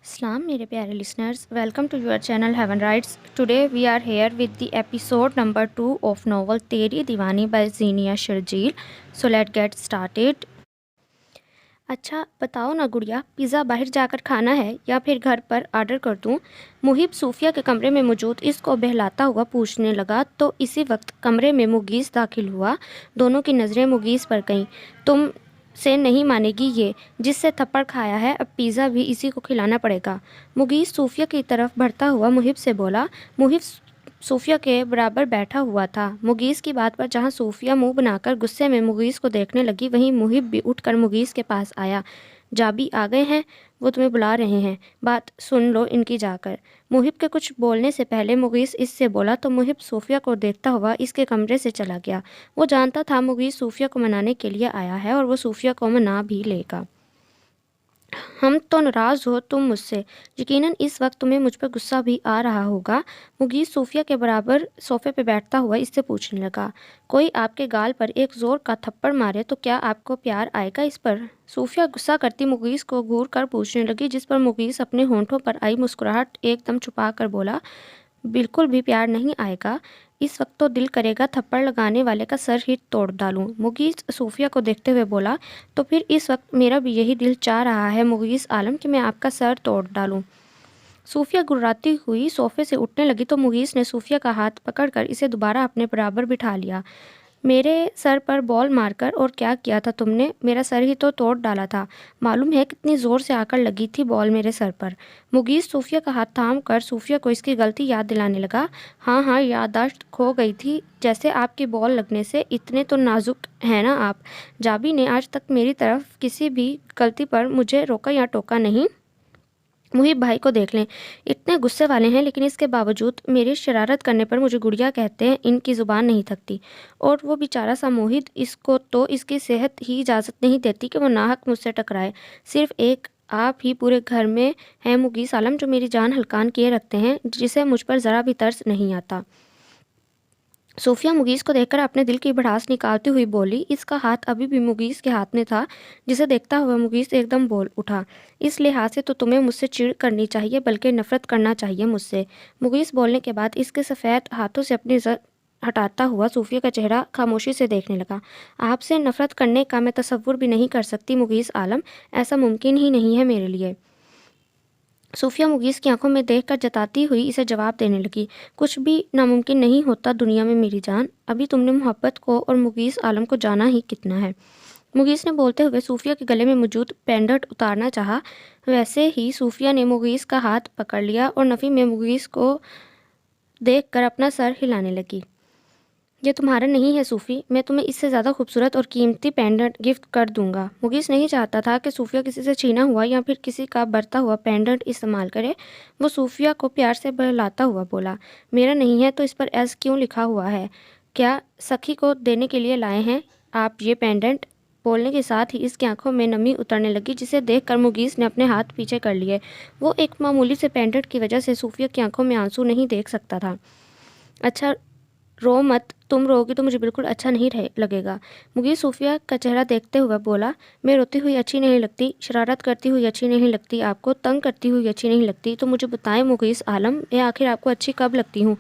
Salam, मेरे प्यारे listeners. Welcome to your channel Heaven Rights. Today we are here with the episode number 2 of novel तेरी दीवानी by Zenia Sharjeel. So let's get started. अच्छा बताओ ना गुड़िया, pizza बाहर जाकर खाना है या फिर घर पर ऑर्डर कर दूँ? मुहिब सूफिया के कमरे में मौजूद इसको बहलाता हुआ पूछने लगा तो इसी वक्त कमरे में मुगीस दाखिल हुआ। दोनों की नज़रें मुगीस पर गईं। तुम से नहीं मानेगी ये, जिससे थप्पड़ खाया है अब पिज़्ज़ा भी इसी को खिलाना पड़ेगा। मुगीस सूफिया की तरफ बढ़ता हुआ मुहिब से बोला। मुहिब सूफिया के बराबर बैठा हुआ था। मुगीस की बात पर जहाँ सूफिया मुंह बनाकर गुस्से में मुगीस को देखने लगी, वहीं मुहिब भी उठकर मुगीस के पास आया। जाबी आ गए हैं, वो तुम्हें बुला रहे हैं, बात सुन लो इनकी जाकर। मुहिब के कुछ बोलने से पहले मुगीस इससे बोला तो मुहिब सूफिया को देखता हुआ इसके कमरे से चला गया। वो जानता था मुगीस सूफिया को मनाने के लिए आया है और वो सूफिया को मना भी लेगा। हम तो नाराज़ हो तुम मुझसे, यकीनन इस वक्त तुम्हें मुझ पर गुस्सा भी आ रहा होगा। मुगीस सूफिया के बराबर सोफे पर बैठता हुआ इससे पूछने लगा। कोई आपके गाल पर एक ज़ोर का थप्पड़ मारे तो क्या आपको प्यार आएगा इस पर? सूफिया गुस्सा करती मुगीस को घूर कर पूछने लगी, जिस पर मुगीस अपने होंठों पर आई मुस्कुराहट एकदम छुपा कर बोला, बिल्कुल भी प्यार नहीं आएगा। इस वक्त तो दिल करेगा थप्पड़ लगाने वाले का सर ही तोड़ डालूं। मुगीस सूफिया को देखते हुए बोला, तो फिर इस वक्त मेरा भी यही दिल चाह रहा है मुगीस आलम कि मैं आपका सर तोड़ डालूं। सूफिया गुर्राती हुई सोफे से उठने लगी तो मुगीस ने सूफिया का हाथ पकड़कर इसे दोबारा अपने बराबर बिठा लिया। मेरे सर पर बॉल मारकर और क्या किया था तुमने? मेरा सर ही तो तोड़ डाला था। मालूम है कितनी ज़ोर से आकर लगी थी बॉल मेरे सर पर। मुगीस सूफिया का हाथ थाम कर सूफिया को इसकी गलती याद दिलाने लगा। हाँ हाँ, याददाश्त खो गई थी जैसे आपकी बॉल लगने से। इतने तो नाजुक हैं ना आप। जाबी ने आज तक मेरी तरफ किसी भी गलती पर मुझे रोका या टोका नहीं। मुहिब भाई को देख लें, इतने गुस्से वाले हैं, लेकिन इसके बावजूद मेरी शरारत करने पर मुझे गुड़िया कहते हैं। इनकी ज़ुबान नहीं थकती। और वो बेचारा सा मोहित, इसको तो इसकी सेहत ही इजाज़त नहीं देती कि वो नाहक मुझसे टकराए। सिर्फ एक आप ही पूरे घर में हैं मुगीस आलम, जो मेरी जान हल्कान किए रखते हैं, जिसे मुझ पर ज़रा भी तरस नहीं आता। सूफिया मुगीस को देखकर अपने दिल की भड़ास निकालती हुई बोली। इसका हाथ अभी भी मुगीस के हाथ में था, जिसे देखता हुआ मुगीस एकदम बोल उठा। इस लिहाज से तो तुम्हें मुझसे चिढ़ करनी चाहिए, बल्कि नफरत करना चाहिए मुझसे। मुगीस बोलने के बाद इसके सफ़ेद हाथों से अपनी हटाता हुआ सूफिया का चेहरा खामोशी से देखने लगा। आपसे नफरत करने का मैं तसव्वुर भी नहीं कर सकती मुगीस आलम, ऐसा मुमकिन ही नहीं है मेरे लिए। सूफिया मुगीस की आंखों में देखकर जताती हुई इसे जवाब देने लगी। कुछ भी नामुमकिन नहीं होता दुनिया में मेरी जान। अभी तुमने मोहब्बत को और मुगीस आलम को जाना ही कितना है। मुगीस ने बोलते हुए सूफिया के गले में मौजूद पेंडेंट उतारना चाहा। वैसे ही सूफिया ने मुगीस का हाथ पकड़ लिया और नफ़ी में मुगीस को देखकर अपना सर हिलाने लगी। ये तुम्हारा नहीं है सूफ़ी, मैं तुम्हें इससे ज़्यादा खूबसूरत और कीमती पेंडेंट गिफ्ट कर दूंगा। मुगीस नहीं चाहता था कि सूफिया किसी से छीना हुआ या फिर किसी का बरता हुआ पेंडेंट इस्तेमाल करे। वो सूफिया को प्यार से बहलाता हुआ बोला, मेरा नहीं है तो इस पर एस क्यों लिखा हुआ है? क्या सखी को देने के लिए लाए हैं आप ये पेंडेंट? बोलने के साथ ही इसकी आंखों में नमी उतरने लगी, जिसे देखकर मुगीस ने अपने हाथ पीछे कर लिए। वो एक मामूली से पेंडेंट की वजह से सूफिया की आंखों में आंसू नहीं देख सकता था। अच्छा रो मत, तुम रोगी तो मुझे बिल्कुल अच्छा नहीं लगेगा। मुगीस सूफिया का चेहरा देखते हुए बोला, मैं रोती हुई अच्छी नहीं लगती, शरारत करती हुई अच्छी नहीं लगती, आपको तंग करती हुई अच्छी नहीं लगती, तो मुझे बताएं मुगीस आलम, मैं आखिर आपको अच्छी कब लगती हूँ?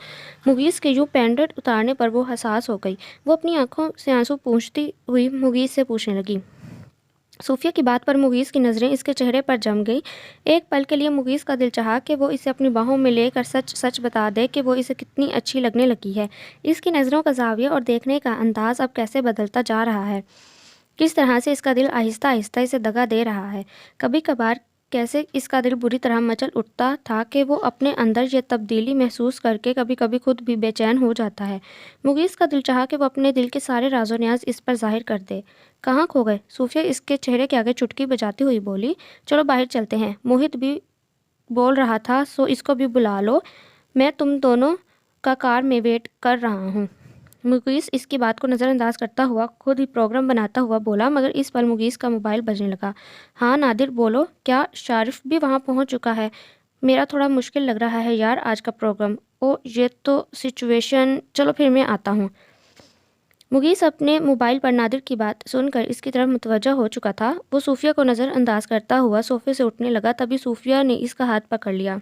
मुगीस के यूँ पेंडेंट उतारने पर वो हसास हो गई। वो अपनी आंखों से आंसू पूंछती हुई मुगीस से पूछने लगी। सूफिया की बात पर मुगीस की नज़रें इसके चेहरे पर जम गई। एक पल के लिए मुगीस का दिल चाहा कि वो इसे अपनी बाहों में लेकर सच सच बता दे कि वो इसे कितनी अच्छी लगने लगी है। इसकी नज़रों का जाविया और देखने का अंदाज़ अब कैसे बदलता जा रहा है, किस तरह से इसका दिल आहिस्ता आहिस्ता इसे दगा दे रहा है। कभी कभार कैसे इसका दिल बुरी तरह मचल उठता था कि वो अपने अंदर ये तब्दीली महसूस करके कभी कभी खुद भी बेचैन हो जाता है। मुगीस का दिल चाहा कि वो अपने दिल के सारे राजो न्याज इस पर जाहिर कर दे। कहाँ खो गए? सूफिया इसके चेहरे के आगे चुटकी बजाती हुई बोली। चलो बाहर चलते हैं, मोहित भी बोल रहा था, सो इसको भी बुला लो, मैं तुम दोनों का कार में वेट कर रहा हूँ। मुगीस इसकी बात को नज़रअंदाज करता हुआ खुद ही प्रोग्राम बनाता हुआ बोला, मगर इस पर मुगीस का मोबाइल बजने लगा। हाँ नादिर बोलो, क्या शारिफ भी वहाँ पहुँच चुका है? मेरा थोड़ा मुश्किल लग रहा है यार आज का प्रोग्राम। ओ ये तो सिचुएशन, चलो फिर मैं आता हूँ। मुगीस अपने मोबाइल पर नादिर की बात सुनकर इसकी तरफ मुतवज्जा हो चुका था। वो सूफिया को नज़रअंदाज करता हुआ सोफे से उठने लगा, तभी सूफिया ने इसका हाथ पकड़ लिया।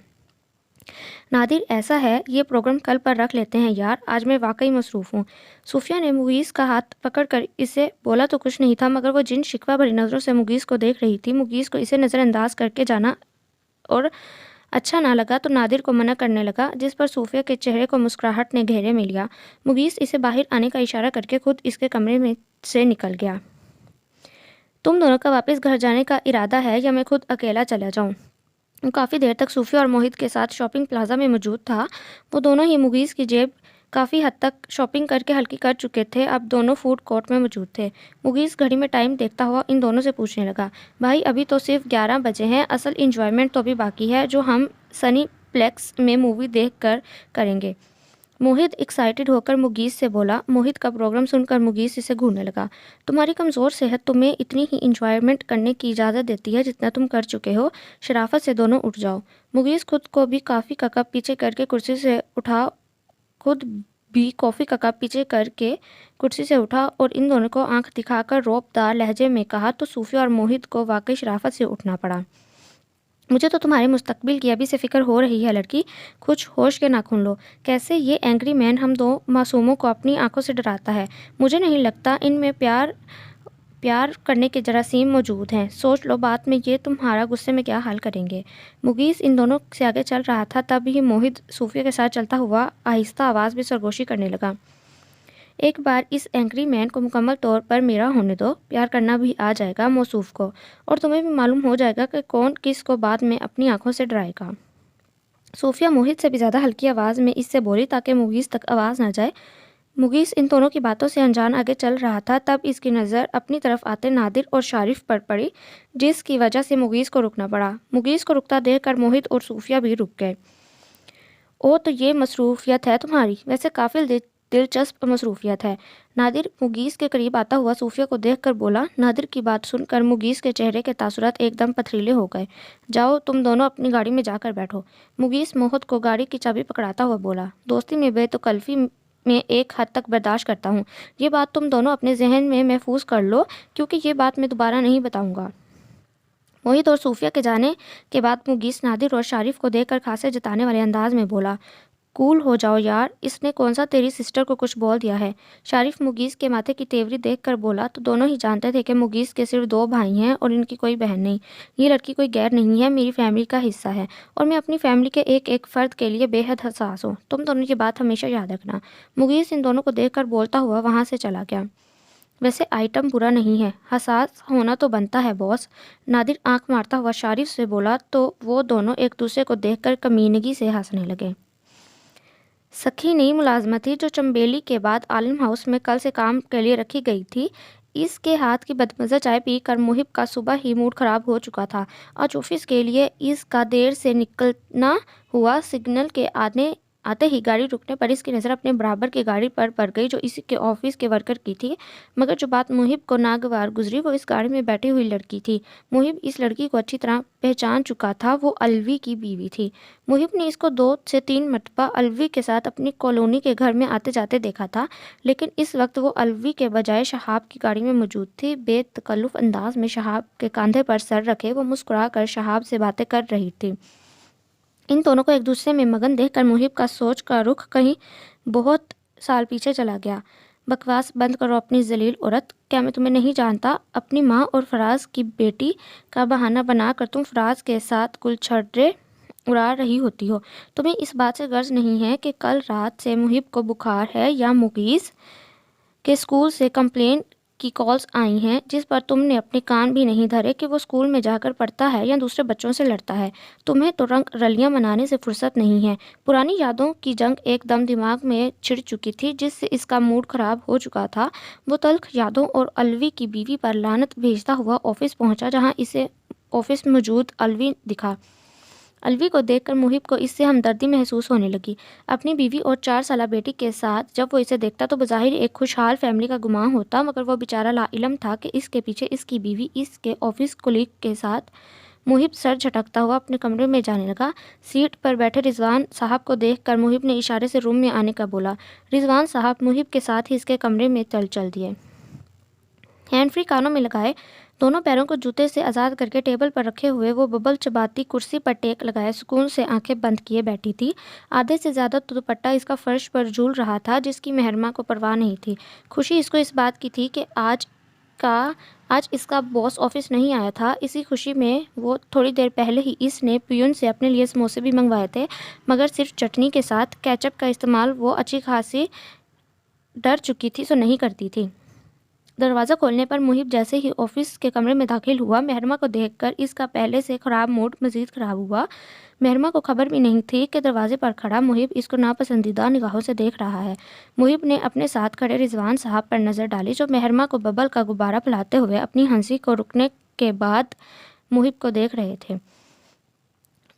नादिर, ऐसा है, ये प्रोग्राम कल पर रख लेते हैं यार, आज मैं वाकई मसरूफ़ हूँ। सूफिया ने मुगीस का हाथ पकड़कर इसे बोला तो कुछ नहीं था, मगर वो जिन शिकवा भरी नज़रों से मुगीस को देख रही थी, मुगीस को इसे नज़रअंदाज करके जाना और अच्छा ना लगा तो नादिर को मना करने लगा, जिस पर सूफिया के चेहरे को मुस्कुराहट ने घेरे में लिया। मुगीस इसे बाहर आने का इशारा करके खुद इसके कमरे में से निकल गया। तुम दोनों का वापस घर जाने का इरादा है या मैं खुद अकेला चला जाऊँ? वो काफ़ी देर तक सूफिया और मोहित के साथ शॉपिंग प्लाजा में मौजूद था। वो दोनों ही मुगीस की जेब काफ़ी हद तक शॉपिंग करके हल्की कर चुके थे। अब दोनों फूड कोर्ट में मौजूद थे। मुगीस घड़ी में टाइम देखता हुआ इन दोनों से पूछने लगा, भाई अभी तो सिर्फ 11 बजे हैं, असल इंजॉयमेंट तो अभी बाकी है जो हम सनी प्लेक्स में मूवी देख कर करेंगे। मोहित एक्साइटेड होकर मुगीस से बोला। मोहित का प्रोग्राम सुनकर मुगीस इसे घूरने लगा। तुम्हारी कमज़ोर सेहत तुम्हें इतनी ही इंजॉयमेंट करने की इजाज़त देती है जितना तुम कर चुके हो। शराफत से दोनों उठ जाओ। मुगीस खुद भी कॉफ़ी का कप पीछे करके कुर्सी से उठा और इन दोनों को आंख दिखाकर रौबदार लहजे में कहा तो सूफिया और मोहित को वाकई शराफत से उठना पड़ा। मुझे तो तुम्हारे मुस्तकबिल की अभी से फ़िक्र हो रही है लड़की, कुछ होश के नाखून लो। कैसे ये एंग्री मैन हम दो मासूमों को अपनी आंखों से डराता है। मुझे नहीं लगता इनमें प्यार प्यार करने के जरासीम मौजूद हैं। सोच लो बाद में ये तुम्हारा गुस्से में क्या हाल करेंगे। मुगीस इन दोनों से आगे चल रहा था, तब ही मोहित सूफिया के साथ चलता हुआ आहिस्ता आवाज़ में सरगोशी करने लगा। एक बार इस एंग्री मैन को मुकम्मल तौर पर मेरा होने दो, प्यार करना भी आ जाएगा मौसूफ को, और तुम्हें भी मालूम हो जाएगा कि कौन किस को बाद में अपनी आंखों से डराएगा। सूफिया मोहित से भी ज़्यादा हल्की आवाज़ में इससे बोली ताकि मुगीस तक आवाज़ न जाए। मुगीस इन दोनों की बातों से अनजान आगे चल रहा था, तब इसकी नज़र अपनी तरफ आते नादिर और शारिफ पर पड़ी, जिसकी वजह से मुगीस को रुकना पड़ा। मुगीस को रुकता देखकर मोहित और सूफिया भी रुक गए। ओ तो ये मसरूफियत है तुम्हारी, वैसे काफ़ी दिलचस्प मसरूफियत है। नादिर मुगीस के करीब आता हुआ सूफिया को देखकर बोला। नादिर की बात सुनकर मुगीस के चेहरे के तासुरात एकदम पथरीले हो गए। जाओ तुम दोनों अपनी गाड़ी में जाकर बैठो। मुगीस मोहित को गाड़ी की चाबी पकड़ाता हुआ बोला। दोस्ती में बेतकल्फ़ी में एक हद तक बर्दाश्त करता हूँ, ये बात तुम दोनों अपने जहन में महफूज कर लो, क्योंकि ये बात मैं दोबारा नहीं बताऊँगा। मोहित और सूफिया के जाने के बाद मुगीस नादिर और शारिफ को देखकर खासे जताने वाले अंदाज में बोला। कूल हो जाओ यार, इसने कौन सा तेरी सिस्टर को कुछ बोल दिया है। शारिफ मुगीस के माथे की तेवरी देखकर बोला। तो दोनों ही जानते थे कि मुगीस के सिर्फ 2 भाई हैं और इनकी कोई बहन नहीं। ये लड़की कोई गैर नहीं है, मेरी फैमिली का हिस्सा है और मैं अपनी फैमिली के एक एक फ़र्द के लिए बेहद हसास हूँ। तुम दोनों की बात हमेशा याद रखना। मुगीस इन दोनों को देखकर बोलता हुआ वहाँ से चला गया। वैसे आइटम बुरा नहीं है, हसास होना तो बनता है बॉस। नादिर आंख मारता हुआ शारिफ से बोला, तो वो दोनों एक दूसरे को देखकर कमीनगी से हंसने लगे। सखी नई मुलाजमत थी जो चंबेली के बाद आलिम हाउस में कल से काम के लिए रखी गई थी। इसके हाथ की बदमज़ा चाय पीकर मुहिब का सुबह ही मूड ख़राब हो चुका था। आज ऑफिस के लिए इसका देर से निकलना हुआ। सिग्नल के आते ही गाड़ी रुकने पर इसकी नज़र अपने बराबर की गाड़ी पर पड़ गई, जो इसी के ऑफिस के वर्कर की थी। मगर जो बात मुहिब को नागवार गुजरी वो इस गाड़ी में बैठी हुई लड़की थी। मुहिब इस लड़की को अच्छी तरह पहचान चुका था, वो अलवी की बीवी थी। मुहिब ने इसको 2 से 3 मरतबा अलवी के साथ अपनी कॉलोनी के घर में आते जाते देखा था, लेकिन इस वक्त वो अलवी के बजाय शहाब की गाड़ी में मौजूद थी। बेतकल्लुफ़ अंदाज में शहाब के कंधे पर सर रखे वो मुस्कुरा कर शहाब से बातें कर रही थी। इन दोनों को एक दूसरे में मगन देखकर मुहिब का सोच का रुख कहीं बहुत साल पीछे चला गया। बकवास बंद करो अपनी जलील औरत, क्या मैं तुम्हें नहीं जानता? अपनी माँ और फराज की बेटी का बहाना बनाकर तुम फराज के साथ गुलछर्रे उड़ा रही होती हो। तुम्हें इस बात से गर्ज नहीं है कि कल रात से मुहिब को बुखार है या मुगीस के स्कूल से कंप्लेन की कॉल्स आई हैं, जिस पर तुमने अपने कान भी नहीं धरे कि वो स्कूल में जाकर पढ़ता है या दूसरे बच्चों से लड़ता है। तुम्हें तो रंग रलियां मनाने से फुर्सत नहीं है। पुरानी यादों की जंग एकदम दिमाग में छिड़ चुकी थी, जिससे इसका मूड खराब हो चुका था। वो तल्ख यादों और अलवी की बीवी पर लानत भेजता हुआ ऑफिस पहुंचा, जहां इसे ऑफिस में मौजूद अलवी दिखा। अलवी को देखकर मुहिब को इससे हमदर्दी महसूस होने लगी। अपनी बीवी और 4 साला बेटी के साथ जब वो इसे देखता तो बज़ाहिर एक खुशहाल फैमिली का गुमान होता, मगर वो बेचारा लाइलम था कि इसके पीछे इसकी बीवी इसके ऑफिस कोलीग के साथ मुहिब सर झटकता हुआ अपने कमरे में जाने लगा। सीट पर बैठे रिजवान साहब को देखकर मुहिब ने इशारे से रूम में आने का बोला। रिजवान साहब मुहिब के साथ ही इसके कमरे में चल दिए। हैंड फ्री कानों में लगाए, दोनों पैरों को जूते से आज़ाद करके टेबल पर रखे हुए वो बबल चबाती कुर्सी पर टेक लगाए सुकून से आंखें बंद किए बैठी थी। आधे से ज़्यादा तो दुपट्टा इसका फर्श पर झूल रहा था, जिसकी मेहरमा को परवाह नहीं थी। खुशी इसको इस बात की थी कि आज इसका बॉस ऑफिस नहीं आया था। इसी खुशी में वो थोड़ी देर पहले ही इसने पियून से अपने लिए समोसे भी मंगवाए थे, मगर सिर्फ चटनी के साथ। केचप का इस्तेमाल वो अच्छी खासी डर चुकी थी सो नहीं करती थी। दरवाज़ा खोलने पर मुहिब जैसे ही ऑफिस के कमरे में दाखिल हुआ, मेहरमा को देखकर इसका पहले से ख़राब मूड मज़ीद ख़राब हुआ। मेहरमा को खबर भी नहीं थी कि दरवाजे पर खड़ा मुहिब इसको नापसंदीदा निगाहों से देख रहा है। मुहिब ने अपने साथ खड़े रिजवान साहब पर नज़र डाली, जो मेहरमा को बबल का गुब्बारा फैलाते हुए अपनी हंसी को रुकने के बाद मुहिब को देख रहे थे।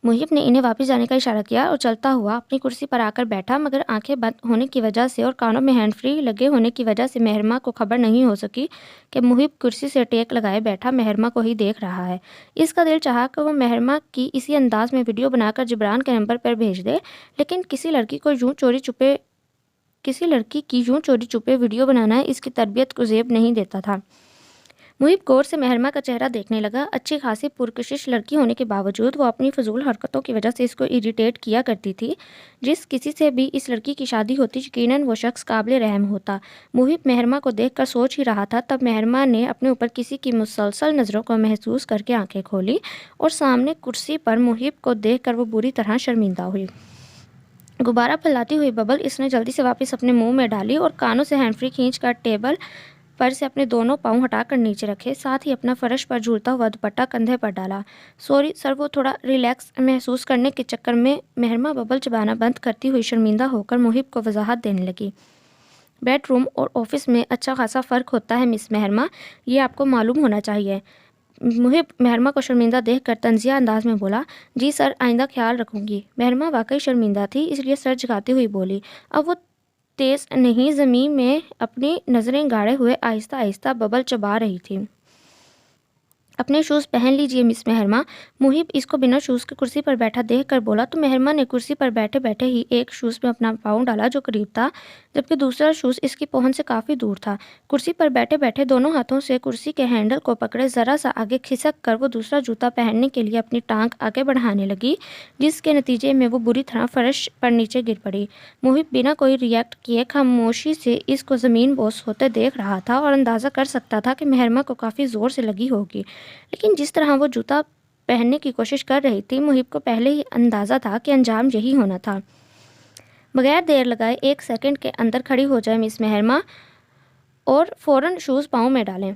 मुहिब ने इन्हें वापस जाने का इशारा किया और चलता हुआ अपनी कुर्सी पर आकर बैठा, मगर आंखें बंद होने की वजह से और कानों में हैंड फ्री लगे होने की वजह से मेहरमा को खबर नहीं हो सकी कि मुहिब कुर्सी से टेक लगाए बैठा मेहरमा को ही देख रहा है। इसका दिल चाहा कि वो मेहरमा की इसी अंदाज में वीडियो बनाकर जिब्रान के नंबर पर भेज दे, लेकिन किसी लड़की की यूँ चोरी छुपे वीडियो बनाना इसकी तरबियत को जेब नहीं देता था। मुहिब गौर से मेहरमा का चेहरा देखने लगा। अच्छी खासी पुरकशिश लड़की होने के बावजूद वो अपनी फजूल हरकतों की वजह से इसको इरिटेट किया करती थी। जिस किसी से भी इस लड़की की शादी होती, यकीनन वो शख्स काबिल रहम होता। मुहिब मेहरमा को देखकर सोच ही रहा था, तब मेहरमा ने अपने ऊपर किसी की मुसलसल नज़रों को महसूस करके आंखें खोली और सामने कुर्सी पर मुहिब को देखकर वो बुरी तरह शर्मिंदा हुई। गुब्बारा फैलाती हुई बबल इसने जल्दी से वापस अपने मुंह में डाली और कानों से हैंड फ्री खींच कर टेबल पर से अपने दोनों पाँव हटाकर नीचे रखे, साथ ही अपना फर्श पर झूलता हुआ दुपट्टा कंधे पर डाला। सॉरी सर, वो थोड़ा रिलैक्स महसूस करने के चक्कर में मेहरमा बबल चबाना बंद करती हुई शर्मिंदा होकर मुहिब को वजाहत देने लगी। बेडरूम और ऑफिस में अच्छा खासा फ़र्क होता है मिस मेहरमा, ये आपको मालूम होना चाहिए। मुहिब मेहरमा को शर्मिंदा देखकर तंजिया अंदाज में बोला। जी सर, आइंदा ख्याल रखूंगी। मेहरमा वाकई शर्मिंदा थी, इसलिए सर झुकाती हुई बोली। अब वो तेज़ नहीं, ज़मीन में अपनी नज़रें गाड़े हुए आहिस्ता आहिस्ता बबल चबा रही थी। अपने शूज़ पहन लीजिए मिस मेहरमा। मुहिब इसको बिना शूज़ के कुर्सी पर बैठा देख कर बोला, तो मेहरमा ने कुर्सी पर बैठे बैठे ही एक शूज़ में अपना पाँव डाला जो करीब था, जबकि दूसरा शूज़ इसकी पहुंच से काफ़ी दूर था। कुर्सी पर बैठे बैठे दोनों हाथों से कुर्सी के हैंडल को पकड़े ज़रा सा आगे खिसक कर वो दूसरा जूता पहनने के लिए अपनी टांग आगे बढ़ाने लगी, जिसके नतीजे में वो बुरी तरह फर्श पर नीचे गिर पड़ी। मुहिब बिना कोई रिएक्ट किए खामोशी से इसको ज़मीन बोस होते देख रहा था और अंदाज़ा कर सकता था कि मेहरमा को काफ़ी ज़ोर से लगी होगी, लेकिन जिस तरह वो जूता पहनने की कोशिश कर रही थी, मुहिब को पहले ही अंदाज़ा था कि अंजाम यही होना था। बगैर देर लगाए 1 सेकंड के अंदर खड़ी हो जाए मिस मेहरमा और फ़ौरन शूज़ पाँव में डालें।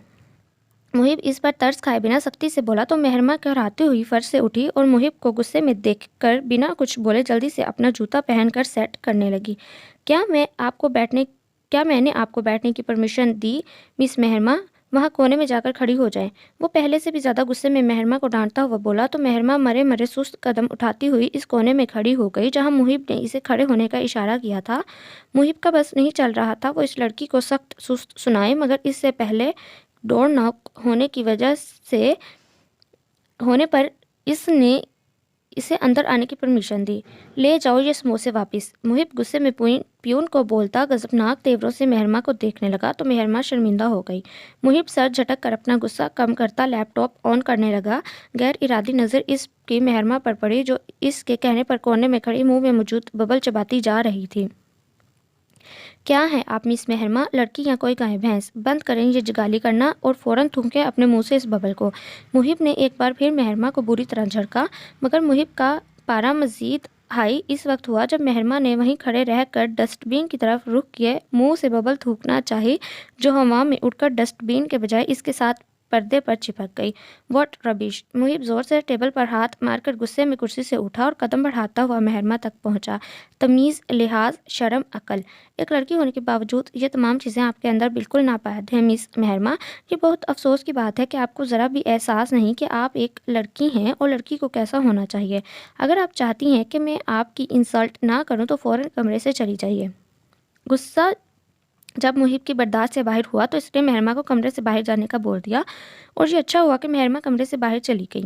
मुहिब इस पर तरस खाए बिना सख्ती से बोला, तो मेहरमा कहराती हुई फर्श से उठी और मुहिब को गुस्से में देखकर बिना कुछ बोले जल्दी से अपना जूता पहनकर सेट करने लगी। क्या मैंने आपको बैठने की परमिशन दी मिस मेहरमा? वहाँ कोने में जाकर खड़ी हो जाएं। वो पहले से भी ज़्यादा गुस्से में मेहरमा को डांटता हुआ बोला, तो मेहरमा मरे मरे सुस्त कदम उठाती हुई इस कोने में खड़ी हो गई जहाँ मुहिब ने इसे खड़े होने का इशारा किया था। मुहिब का बस नहीं चल रहा था वो इस लड़की को सख्त सुस्त सुनाए, मगर इससे पहले डोर नॉक होने पर इसने इसे अंदर आने की परमिशन दी। ले जाओ ये समोसे वापस। मुहिब गुस्से में पियून को बोलता गजबनाक तेवरों से मेहरमा को देखने लगा, तो मेहरमा शर्मिंदा हो गई। मुहिब सर झटक कर अपना गुस्सा कम करता लैपटॉप ऑन करने लगा। गैर इरादी नज़र इसकी मेहरमा पर पड़ी, जो इसके कहने पर कोने में खड़ी मुंह में मौजूद बबल चबाती जा रही थी। क्या है आप मिस मेहरमा, लड़की या कोई गाय भैंस? बंद करें ये जगाली करना और फ़ौरन थूकें अपने मुंह से इस बबल को। मुहिब ने एक बार फिर मेहरमा को बुरी तरह झड़का, मगर मुहिब का पारा मज़ीद हाई इस वक्त हुआ जब मेहरमा ने वहीं खड़े रहकर डस्टबिन की तरफ रुख किए मुंह से बबल थूकना चाही, जो हवा में उड़कर डस्टबिन के बजाय इसके साथ पर्दे पर चिपक गई। What rubbish! मुहिब ज़ोर से टेबल पर हाथ मारकर गुस्से में कुर्सी से उठा और कदम बढ़ाता हुआ मेहरमा तक पहुंचा। तमीज़, लिहाज, शर्म, अकल, एक लड़की होने के बावजूद ये तमाम चीज़ें आपके अंदर बिल्कुल नापैद हैं मिस मेहरमा। ये बहुत अफसोस की बात है कि आपको ज़रा भी एहसास नहीं कि आप एक लड़की हैं और लड़की को कैसा होना चाहिए। अगर आप चाहती हैं कि मैं आपकी इंसल्ट ना करूँ तो फ़ौरन कमरे से चली जाइए। गुस्सा जब मुहिब की बर्दाश्त से बाहर हुआ तो इसने मेहरमा को कमरे से बाहर जाने का बोल दिया, और ये अच्छा हुआ कि मेहरमा कमरे से बाहर चली गई।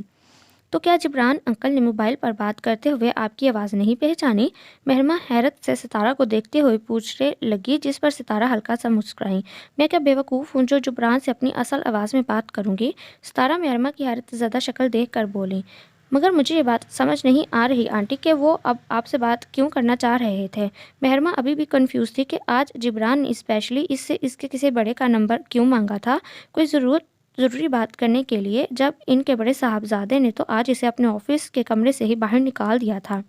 तो क्या जिब्रान अंकल ने मोबाइल पर बात करते हुए आपकी आवाज़ नहीं पहचानी? महरमा हैरत से सितारा को देखते हुए पूछने लगी, जिस पर सितारा हल्का सा मुस्कुराई। मैं क्या बेवकूफ़ हूँ जो जिब्रान से अपनी असल आवाज़ में बात करूँगी? सितारा महरमा की हैरत ज़्यादा शक्ल देख कर बोली, मगर मुझे ये बात समझ नहीं आ रही आंटी कि वो अब आपसे बात क्यों करना चाह रहे थे। महरमा अभी भी कंफ्यूज थी कि आज जिब्रान ने स्पेशली इससे इसके किसी बड़े का नंबर क्यों मांगा था। कोई ज़रूरी बात करने के लिए, जब इनके बड़े साहबजादे ने तो आज इसे अपने ऑफिस के कमरे से ही बाहर निकाल दिया था।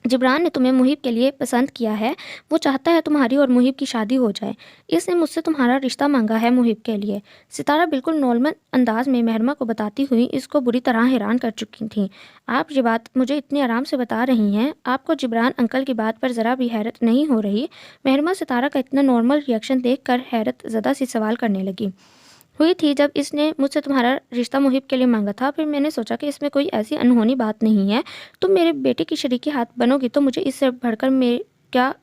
जिब्रान ने तुम्हें मुहिब के लिए पसंद किया है। वो चाहता है तुम्हारी और मुहिब की शादी हो जाए। इसने मुझसे तुम्हारा रिश्ता मांगा है मुहिब के लिए। सितारा बिल्कुल नॉर्मल अंदाज में महरमा को बताती हुई इसको बुरी तरह हैरान कर चुकी थी। आप ये बात मुझे इतनी आराम से बता रही हैं, आपको जिब्रान अंकल की बात पर ज़रा भी हैरत नहीं हो रही? महरमा सितारा का इतना नॉर्मल रिएक्शन देख कर हैरत ज़्यादा सी सवाल करने लगी। हुई थी जब इसने मुझसे तुम्हारा रिश्ता मुहिब के लिए मांगा था, फिर मैंने सोचा कि इसमें कोई ऐसी अनहोनी बात नहीं है। तुम मेरे बेटे की शरीकी हाथ बनोगी तो मुझे इससे बढ़कर क्या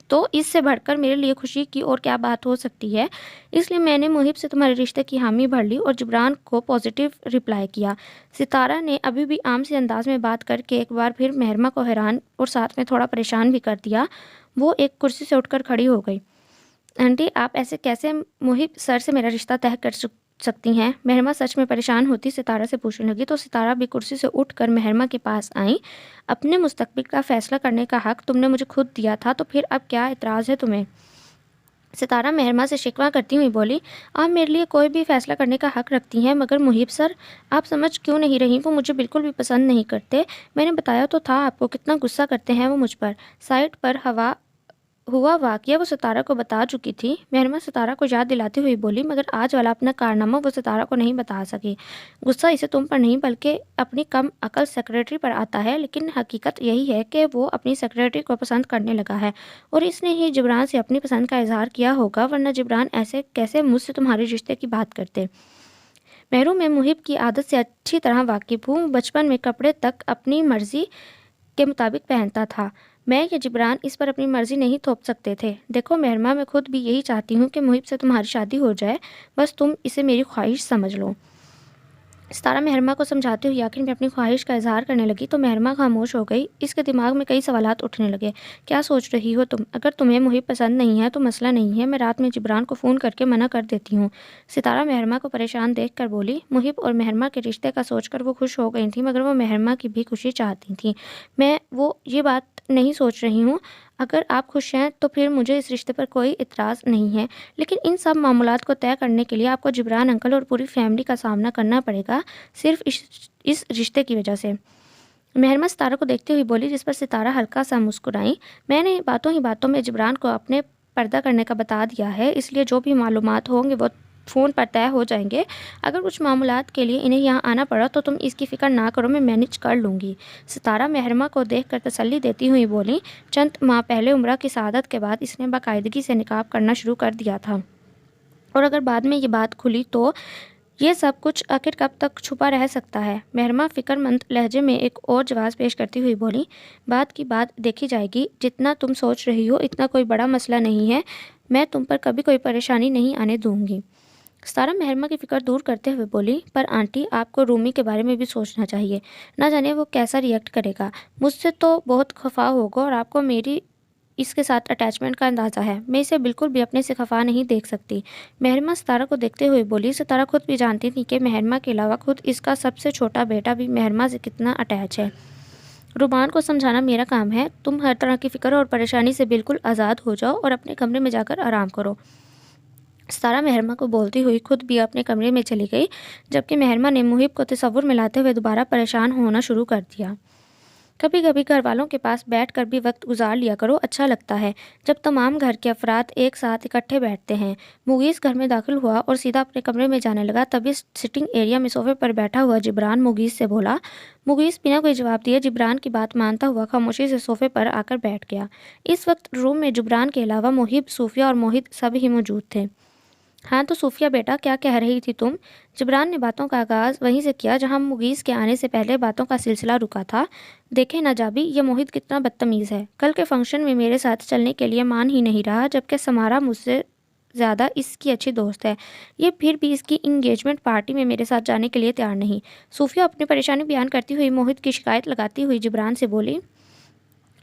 तो इससे बढ़कर मेरे लिए खुशी की और क्या बात हो सकती है। इसलिए मैंने मुहिब से तुम्हारे रिश्ते की हामी भर ली और जिब्रान को पॉजिटिव रिप्लाई किया। सितारा ने अभी भी आम से अंदाज में बात करके एक बार फिर महरमा को हैरान और साथ में थोड़ा परेशान भी कर दिया। वो एक कुर्सी से उठकर खड़ी हो गई। आंटी, आप ऐसे कैसे मुहिब सर से मेरा रिश्ता तय कर सकती हैं? महरमा सच में परेशान होती सितारा से पूछने लगी, तो सितारा भी कुर्सी से उठकर महरमा के पास आई। अपने मुस्तकबिल का फैसला करने का हक तुमने मुझे खुद दिया था, तो फिर अब क्या एतराज़ है तुम्हें? सितारा महरमा से शिकवा करती हुई बोली, आप मेरे लिए कोई भी फैसला करने का हक रखती हैं, मगर मुहिब सर, आप समझ क्यों नहीं रही? वो मुझे बिल्कुल भी पसंद नहीं करते। मैंने बताया तो था आपको कितना गुस्सा करते हैं वो मुझ पर। साइड पर हुआ वाक़या वो सितारा को बता चुकी थी। महरमा सितारा को याद दिलाती हुई बोली, मगर आज वाला अपना कारनामा वो सितारा को नहीं बता सकी। गुस्सा इसे तुम पर नहीं बल्कि अपनी कम अकल सेक्रेटरी पर आता है, लेकिन हकीकत यही है कि वो अपनी सेक्रेटरी को पसंद करने लगा है और इसने ही जिब्रान से अपनी पसंद का इजहार किया होगा, वरना जिब्रान ऐसे कैसे मुझसे तुम्हारे रिश्ते की बात करते। महरू, मैं मुहिब की आदत से अच्छी तरह वाकिफ़ हूँ। बचपन में कपड़े तक अपनी मर्ज़ी के मुताबिक पहनता था। मैं या जिब्रान इस पर अपनी मर्ज़ी नहीं थोप सकते थे। देखो महरमा, मैं खुद भी यही चाहती हूँ कि मुहिब से तुम्हारी शादी हो जाए, बस तुम इसे मेरी ख्वाहिश समझ लो। सितारा महरमा को समझाते हुए आखिर में अपनी ख्वाहिश का इजहार करने लगी, तो महरमा खामोश हो गई। इसके दिमाग में कई सवालात उठने लगे। क्या सोच रही हो तुम? अगर तुम्हें मुहिब पसंद नहीं है तो मसला नहीं है, मैं रात में जिब्रान को फ़ोन करके मना कर देती हूँ। सितारा महरमा को परेशान देख कर बोली। मुहिब और महरमा के रिश्ते का सोचकर वो खुश हो गई थी, मगर वो महरमा की भी खुशी चाहती थी। मैं वो ये बात नहीं सोच रही हूँ। अगर आप खुश हैं तो फिर मुझे इस रिश्ते पर कोई इतराज़ नहीं है, लेकिन इन सब मामूलात को तय करने के लिए आपको जिब्रान अंकल और पूरी फैमिली का सामना करना पड़ेगा, सिर्फ इस रिश्ते की वजह से। महरमा सितारा को देखते हुए बोली, जिस पर सितारा हल्का सा मुस्कुराई। मैंने बातों ही बातों में जिब्रान को अपने पर्दा करने का बता दिया है, इसलिए जो भी मालूमात होंगे वो फ़ोन पर तय हो जाएंगे। अगर कुछ मामूलात के लिए इन्हें यहाँ आना पड़ा तो तुम इसकी फ़िक्र ना करो, मैं मैनेज कर लूँगी। सितारा महरमा को देखकर तसल्ली देती हुई बोली। चंद माह पहले उम्रा की शहादत के बाद इसने बाकायदगी से निकाह करना शुरू कर दिया था, और अगर बाद में ये बात खुली तो ये सब कुछ आखिर कब तक छुपा रह सकता है? महरमा फ़िक्रमंद लहजे में एक और जवाब पेश करती हुई बोली, बात की बात देखी जाएगी। जितना तुम सोच रही हो इतना कोई बड़ा मसला नहीं है। मैं तुम पर कभी कोई परेशानी नहीं आने दूंगी। सारा महरमा की फ़िक्र दूर करते हुए बोली, पर आंटी, आपको रूमी के बारे में भी सोचना चाहिए। ना जाने वो कैसा रिएक्ट करेगा। मुझसे तो बहुत खफा होगा और आपको मेरी इसके साथ अटैचमेंट का अंदाज़ा है। मैं इसे बिल्कुल भी अपने से खफा नहीं देख सकती। महरमा सितारा को देखते हुए बोली। सितारा खुद भी जानती थी कि महरमा के अलावा खुद इसका सबसे छोटा बेटा भी महरमा से कितना अटैच है। रुमान को समझाना मेरा काम है। तुम हर तरह की फ़िक्र और परेशानी से बिल्कुल आज़ाद हो जाओ और अपने कमरे में जाकर आराम करो। सारा महरमा को बोलती हुई खुद भी अपने कमरे में चली गई, जबकि महरमा ने मुहिब को तसव्वुर में लाते हुए दोबारा परेशान होना शुरू कर दिया। कभी कभी घर वालों के पास बैठकर भी वक्त गुजार लिया करो, अच्छा लगता है जब तमाम घर के अफराद एक साथ इकट्ठे बैठते हैं। मुगीस घर में दाखिल हुआ और सीधा अपने कमरे में जाने लगा, तभी सिटिंग एरिया में सोफे पर बैठा हुआ जिब्रान मुगीस से बोला। मुगीस बिना कोई जवाब दिए जिब्रान की बात मानता हुआ खामोशी से सोफे पर आकर बैठ गया। इस वक्त रूम में जिब्रान के अलावा मुहिब, सूफिया और मोहित सब ही मौजूद थे। हाँ तो सूफिया बेटा, क्या कह रही थी तुम? जिब्रान ने बातों का आगाज़ वहीं से किया जहाँ मुगीस के आने से पहले बातों का सिलसिला रुका था। देखे नजाबी, ये मोहित कितना बदतमीज़ है। कल के फंक्शन में मेरे साथ चलने के लिए मान ही नहीं रहा, जबकि समारा मुझसे ज़्यादा इसकी अच्छी दोस्त है। ये फिर भी इसकी इंगेजमेंट पार्टी में मेरे साथ जाने के लिए तैयार नहीं। सूफिया अपनी परेशानी बयान करती हुई मोहित की शिकायत लगाती हुई जिब्रान से बोली,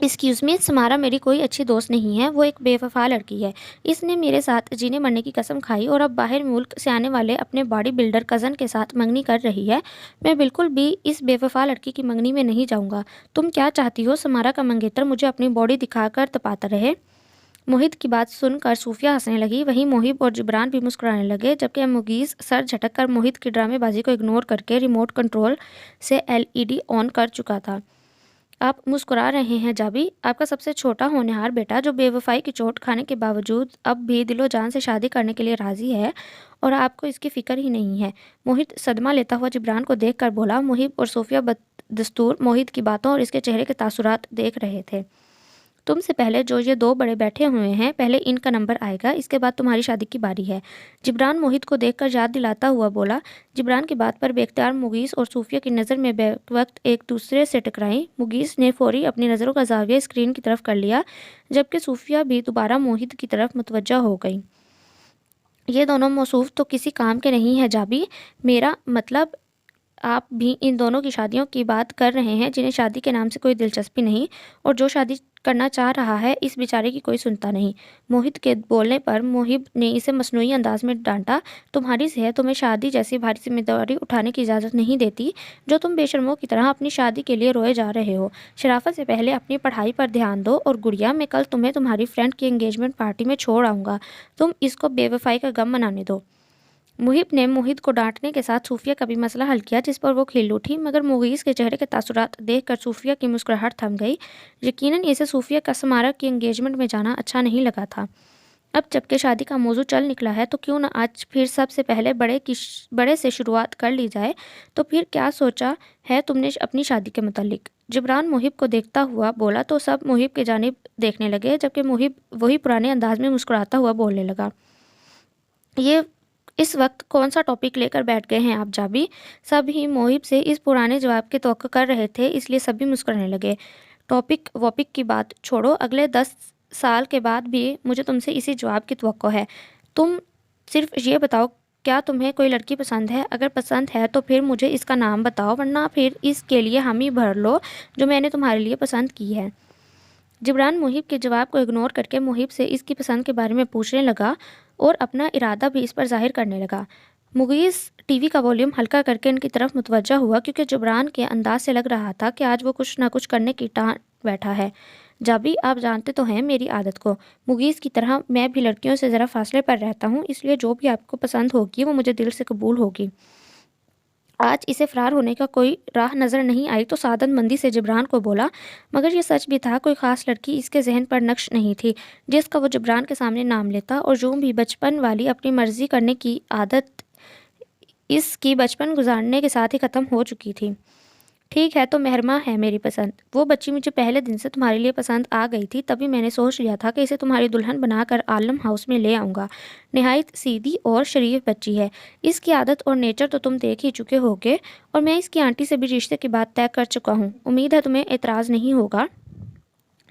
एक्सक्यूज़ मी, समारा मेरी कोई अच्छी दोस्त नहीं है, वो एक बेवफा लड़की है। इसने मेरे साथ जीने मरने की कसम खाई और अब बाहर मुल्क से आने वाले अपने बॉडी बिल्डर कज़न के साथ मंगनी कर रही है। मैं बिल्कुल भी इस बेवफा लड़की की मंगनी में नहीं जाऊंगा। तुम क्या चाहती हो, समारा का मंगेतर मुझे अपनी बॉडी दिखाकर तपाता रहे? मोहित की बात सुनकर सूफिया हंसने लगी। वहीं मोहिब और जिब्रान भी मुस्कुराने लगे, जबकि मुगीस सर झटक कर मोहित की ड्रामेबाजी को इग्नोर करके रिमोट कंट्रोल से एलईडी ऑन कर चुका था। आप मुस्कुरा रहे हैं जाबी, आपका सबसे छोटा होनहार बेटा जो बेवफाई की चोट खाने के बावजूद अब भी दिलो जान से शादी करने के लिए राजी है और आपको इसकी फिक्र ही नहीं है। मोहित सदमा लेता हुआ जिब्रान को देखकर बोला। मोहिब और सूफिया बदस्तूर मोहित की बातों और इसके चेहरे के तासुरात देख रहे थे। तुमसे पहले जो ये दो बड़े बैठे हुए हैं, पहले इनका नंबर आएगा, इसके बाद तुम्हारी शादी की बारी है। जिब्रान मोहित को देखकर याद दिलाता हुआ बोला। जिब्रान की बात पर बेख्तियार मुगीस और सूफिया की नज़र में वक्त एक दूसरे से टकराई। मुगीस ने फौरी अपनी नज़रों का जाविया स्क्रीन की तरफ कर लिया, जबकि सूफिया भी दोबारा मोहित की तरफ मुतवज्जा हो गई। ये दोनों मौसूफ तो किसी काम के नहीं है जाबी, मेरा मतलब आप भी इन दोनों की शादियों की बात कर रहे हैं जिन्हें शादी के नाम से कोई दिलचस्पी नहीं, और जो शादी करना चाह रहा है इस बेचारे की कोई सुनता नहीं। मोहित के बोलने पर मोहिब ने इसे मसनूई अंदाज में डांटा। तुम्हारी सेहत तुम्हें शादी जैसी भारी जिम्मेदारी उठाने की इजाज़त नहीं देती, जो तुम बेशर्मों की तरह अपनी शादी के लिए रोए जा रहे हो। शराफत से पहले अपनी पढ़ाई पर ध्यान दो। और गुड़िया, मैं कल तुम्हें तुम्हारी फ्रेंड की एंगेजमेंट पार्टी में छोड़ आऊँगा, तुम इसको बेवफाई का गम मनाने दो। मुहिब ने मोहित को डांटने के साथ सूफिया का भी मसला हल किया, जिस पर वो खिल उठी, मगर मुगीस के चेहरे के तासुरात देखकर सूफिया की मुस्कुराहट थम गई। यकीनन इसे सूफिया का समारा की एंगेजमेंट में जाना अच्छा नहीं लगा था। अब जबकि शादी का मौजू चल निकला है तो क्यों न आज फिर सबसे पहले बड़े से शुरुआत कर ली जाए। तो फिर क्या सोचा है तुमने अपनी शादी के मुतालिक? जिब्रान मुहिब को देखता हुआ बोला तो सब मुहिब के जानिब देखने लगे, जबकि मुहिब वही पुराने अंदाज में मुस्कुराता हुआ बोलने लगा। ये इस वक्त कौन सा टॉपिक लेकर बैठ गए हैं आप जाबी? सब ही मोहिब से इस पुराने जवाब की तवक्को कर रहे थे, इसलिए सभी मुस्कुराने लगे। टॉपिक वॉपिक की बात छोड़ो, अगले 10 साल के बाद भी मुझे तुमसे इसी जवाब की तवक्को है। तुम सिर्फ ये बताओ, क्या तुम्हें कोई लड़की पसंद है? अगर पसंद है तो फिर मुझे इसका नाम बताओ, वरना फिर इसके लिए हामी भर लो जो मैंने तुम्हारे लिए पसंद की है। जिब्रान मुहिब के जवाब को इग्नोर करके मुहिब से इसकी पसंद के बारे में पूछने लगा और अपना इरादा भी इस पर जाहिर करने लगा। मुगीस टीवी का वॉल्यूम हल्का करके इनकी तरफ मुतवज्जा हुआ, क्योंकि जिब्रान के अंदाज से लग रहा था कि आज वो कुछ ना कुछ करने की टान बैठा है। जाबी, आप जानते तो हैं मेरी आदत को। मुगीस की तरह मैं भी लड़कियों से ज़रा फासले पर रहता हूँ, इसलिए जो भी आपको पसंद होगी वो मुझे दिल से कबूल होगी। आज इसे फरार होने का कोई राह नज़र नहीं आई तो सादतमंदी से जिब्रान को बोला, मगर ये सच भी था, कोई ख़ास लड़की इसके जहन पर नक्श नहीं थी जिसका वो जिब्रान के सामने नाम लेता। और यूं भी बचपन वाली अपनी मर्ज़ी करने की आदत इसकी बचपन गुजारने के साथ ही ख़त्म हो चुकी थी। ठीक है, तो मेहरमा है मेरी पसंद। वो बच्ची मुझे पहले दिन से तुम्हारे लिए पसंद आ गई थी, तभी मैंने सोच लिया था कि इसे तुम्हारी दुल्हन बनाकर आलम हाउस में ले आऊँगा। नहायत सीधी और शरीफ बच्ची है, इसकी आदत और नेचर तो तुम देख ही चुके होगे, और मैं इसकी आंटी से भी रिश्ते की बात तय कर चुका हूँ। उम्मीद है तुम्हें एतराज़ नहीं होगा।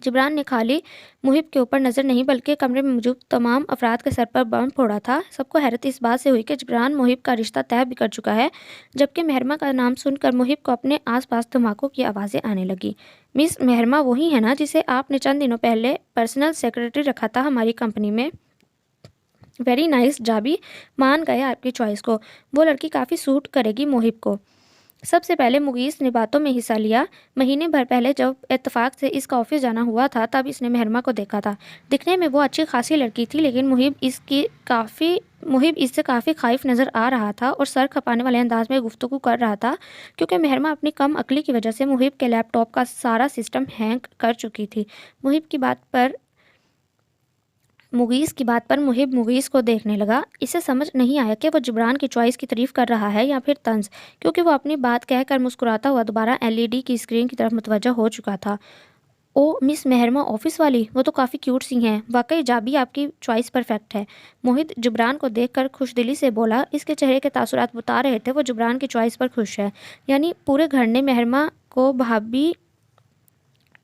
जिब्रान ने खाली मुहिब के ऊपर नज़र नहीं बल्कि कमरे में मौजूद तमाम अफराद के सर पर बम फोड़ा था। सबको हैरत इस बात से हुई कि जिब्रान मुहिब का रिश्ता तय भी कर चुका है, जबकि मेहरमा का नाम सुनकर मुहिब को अपने आसपास धमाकों की आवाज़ें आने लगी। मिस मेहरमा वही है ना जिसे आपने चंद दिनों पहले पर्सनल सेक्रेटरी रखा था हमारी कंपनी में? वेरी नाइस जाबी, मान गए आपकी चॉइस को। वो लड़की काफ़ी सूट करेगी मोहिब को। सबसे पहले मुगीस ने बातों में हिस्सा लिया। महीने भर पहले जब इत्तेफाक से इसका ऑफिस जाना हुआ था तब इसने मेहरमा को देखा था। दिखने में वो अच्छी खासी लड़की थी, लेकिन मुहिब इससे काफ़ी खाइफ नज़र आ रहा था और सर खपाने वाले अंदाज में गुफ्तगू कर रहा था, क्योंकि मेहरमा अपनी कम अकली की वजह से मुहिब के लैपटॉप का सारा सिस्टम हैंग कर चुकी थी। मुगीस की बात पर मुहिब मुगीस को देखने लगा। इसे समझ नहीं आया कि वो जिब्रान की चॉइस की तारीफ कर रहा है या फिर तंज, क्योंकि वो अपनी बात कहकर मुस्कुराता हुआ दोबारा एलईडी की स्क्रीन की तरफ मुतवज्जा हो चुका था। ओ मिस मेहरमा ऑफिस वाली, वो तो काफ़ी क्यूट सी हैं। वाकई जाबी, आपकी चॉइस परफेक्ट है। मोहित जिब्रान को देखकर खुशदिली से बोला। इसके चेहरे के तासुरात बता रहे थे वो जिब्रान की चॉइस पर खुश है, यानी पूरे घर ने मेहरमा को भाभी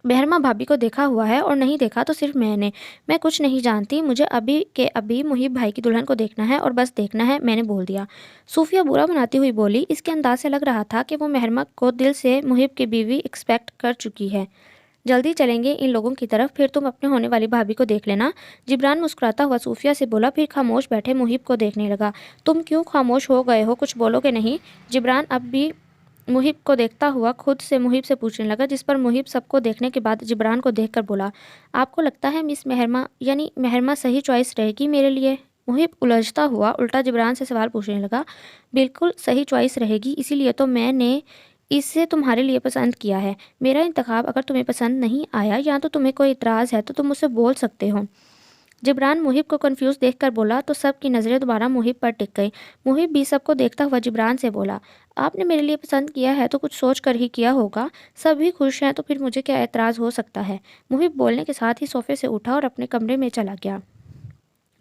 मेहरमा भाभी को देखा हुआ है और नहीं देखा तो सिर्फ मैंने। मैं कुछ नहीं जानती, मुझे अभी के अभी मुहिब भाई की दुल्हन को देखना है और बस देखना है, मैंने बोल दिया। सूफिया बुरा बनाती हुई बोली। इसके अंदाज से लग रहा था कि वो मेहरमा को दिल से मुहिब की बीवी एक्सपेक्ट कर चुकी है। जल्दी चलेंगे इन लोगों की तरफ, फिर तुम अपने होने वाली भाभी को देख लेना। जिब्रान मुस्कुराता हुआ सूफिया से बोला, फिर खामोश बैठे मुहिब को देखने लगा। तुम क्यों खामोश हो गए हो, कुछ बोलोगे नहीं? जिब्रान अब भी मुहिब को देखता हुआ खुद से मुहिब से पूछने लगा, जिस पर मुहिब सबको देखने के बाद जिब्रान को देखकर बोला, आपको लगता है मिस मेहरमा यानी मेहरमा सही चॉइस रहेगी मेरे लिए? मुहिब उलझता हुआ उल्टा जिब्रान से सवाल पूछने लगा। बिल्कुल सही चॉइस रहेगी, इसीलिए तो मैंने इसे तुम्हारे लिए पसंद किया है। मेरा इंतखाब अगर तुम्हें पसंद नहीं आया या तो तुम्हें कोई इतराज़ है तो तुम मुझसे बोल सकते हो। जिब्रान मुहिब को कंफ्यूज देखकर बोला तो सबकी नज़रें दोबारा मुहिब पर टिक गई। मुहिब भी सबको देखता हुआ जिब्रान से बोला, आपने मेरे लिए पसंद किया है तो कुछ सोच कर ही किया होगा। सभी खुश हैं तो फिर मुझे क्या एतराज़ हो सकता है? मुहिब बोलने के साथ ही सोफे से उठा और अपने कमरे में चला गया।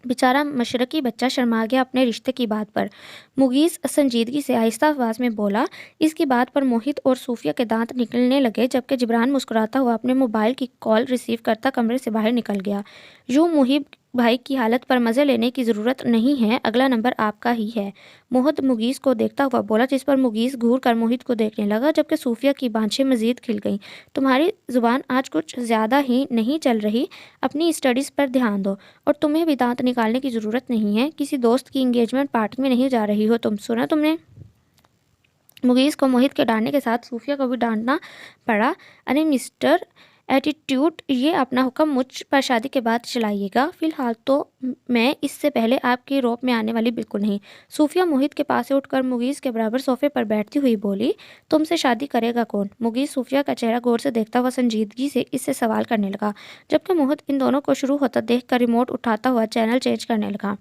बेचारा मशरकी बच्चा शर्मा गया अपने रिश्ते की बात पर। मुगीस संजीदगी से आहिस्ता आवाज़ में बोला। इसकी बात पर मोहित और सूफिया के दांत निकलने लगे, जबकि जिब्रान मुस्कुराता हुआ अपने मोबाइल की कॉल रिसीव करता कमरे से बाहर निकल गया। यूँ मुहिब भाई की हालत पर मज़े लेने की ज़रूरत नहीं है, अगला नंबर आपका ही है। मोहित मुगीस को देखता हुआ बोला, जिस पर मुगीस घूर कर मोहित को देखने लगा, जबकि सूफिया की बाँछें मज़ीद खिल गईं। तुम्हारी ज़ुबान आज कुछ ज़्यादा ही नहीं चल रही, अपनी स्टडीज़ पर ध्यान दो। और तुम्हें भी दांत निकालने की ज़रूरत नहीं है, किसी दोस्त की इंगेजमेंट पार्टी में नहीं जा रही हो तुम, सुना तुमने? मुगीस को मोहित के डांटने के साथ सूफिया को भी डांटना पड़ा। अरे मिस्टर एटीट्यूड, ये अपना हुक्म मुझ पर शादी के बाद चलाइएगा, फिलहाल तो मैं इससे पहले आपकी रोप में आने वाली बिल्कुल नहीं। सूफिया मोहित के पास से उठकर मुगीस के बराबर सोफे पर बैठती हुई बोली, तुमसे शादी करेगा कौन? मुगीस सूफिया का चेहरा गौर से देखता हुआ संजीदगी से इससे सवाल करने लगा, जबकि मोहित इन दोनों को शुरू होता देखकर रिमोट उठाता हुआ चैनल चेंज करने लगा।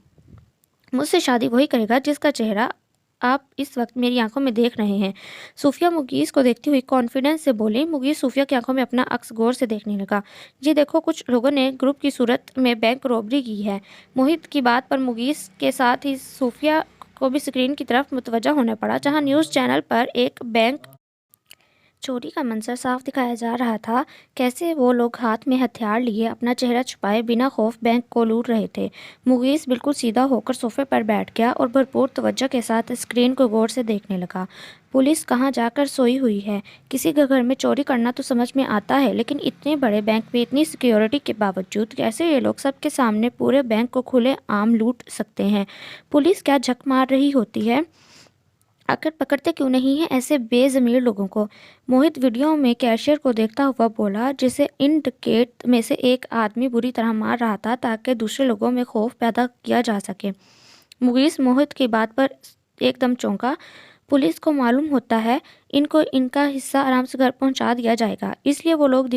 मुझसे शादी वही करेगा जिसका चेहरा आप इस वक्त मेरी आंखों में देख रहे हैं। सूफिया मुगीस को देखती हुई कॉन्फिडेंस से बोली। मुगीस सूफिया की आंखों में अपना अक्स गौर से देखने लगा। ये देखो, कुछ लोगों ने ग्रुप की सूरत में बैंक रॉबरी की है। मोहित की बात पर मुगीस के साथ ही सूफिया को भी स्क्रीन की तरफ मुतवज्जा होना पड़ा, जहां न्यूज़ चैनल पर एक बैंक चोरी का मंजर साफ दिखाया जा रहा था। कैसे वो लोग हाथ में हथियार लिए अपना चेहरा छुपाए बिना खौफ बैंक को लूट रहे थे। मुगीस बिल्कुल सीधा होकर सोफे पर बैठ गया और भरपूर तवज्जो के साथ स्क्रीन को गौर से देखने लगा। पुलिस कहाँ जाकर सोई हुई है? किसी के घर में चोरी करना तो समझ में आता है, लेकिन इतने बड़े बैंक में इतनी सिक्योरिटी के बावजूद कैसे ये लोग सबके सामने पूरे बैंक को खुले आम लूट सकते हैं? पुलिस क्या झक मार रही होती है? आखिर पकड़ते क्यों नहीं है ऐसे बेज़मीर लोगों को? मोहित वीडियो में कैशियर को देखता हुआ बोला, जिसे इन डकैत में से एक आदमी बुरी तरह मार रहा था ताकि दूसरे लोगों में खौफ पैदा किया जा सके। मुगीस मोहित की बात पर एकदम चौंका। पुलिस को मालूम होता है इनको इनका हिस्सा आराम से घर पहुंचा दिया जाएगा, इसलिए वो लोग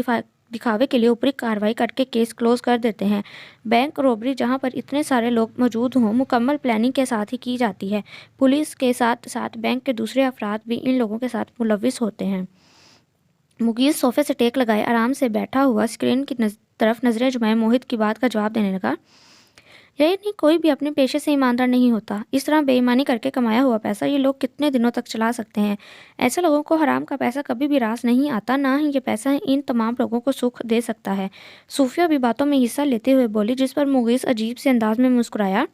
दिखावे के लिए ऊपरी कार्रवाई करके केस क्लोज कर देते हैं। बैंक रॉबरी जहां पर इतने सारे लोग मौजूद हों, मुकम्मल प्लानिंग के साथ ही की जाती है। पुलिस के साथ साथ बैंक के दूसरे अफराद भी इन लोगों के साथ मुलविस होते हैं। मुगीस सोफे से टेक लगाए आराम से बैठा हुआ स्क्रीन की तरफ नजरें जुमाए मोहित की बात का जवाब देने लगा। यानी कोई भी अपने पेशे से ईमानदार नहीं होता। इस तरह बेईमानी करके कमाया हुआ पैसा ये लोग कितने दिनों तक चला सकते हैं? ऐसे लोगों को हराम का पैसा कभी भी रास नहीं आता, ना ही ये पैसा इन तमाम लोगों को सुख दे सकता है। सूफिया भी बातों में हिस्सा लेते हुए बोली, जिस पर मुगीस अजीब से अंदाज में मुस्कुराया।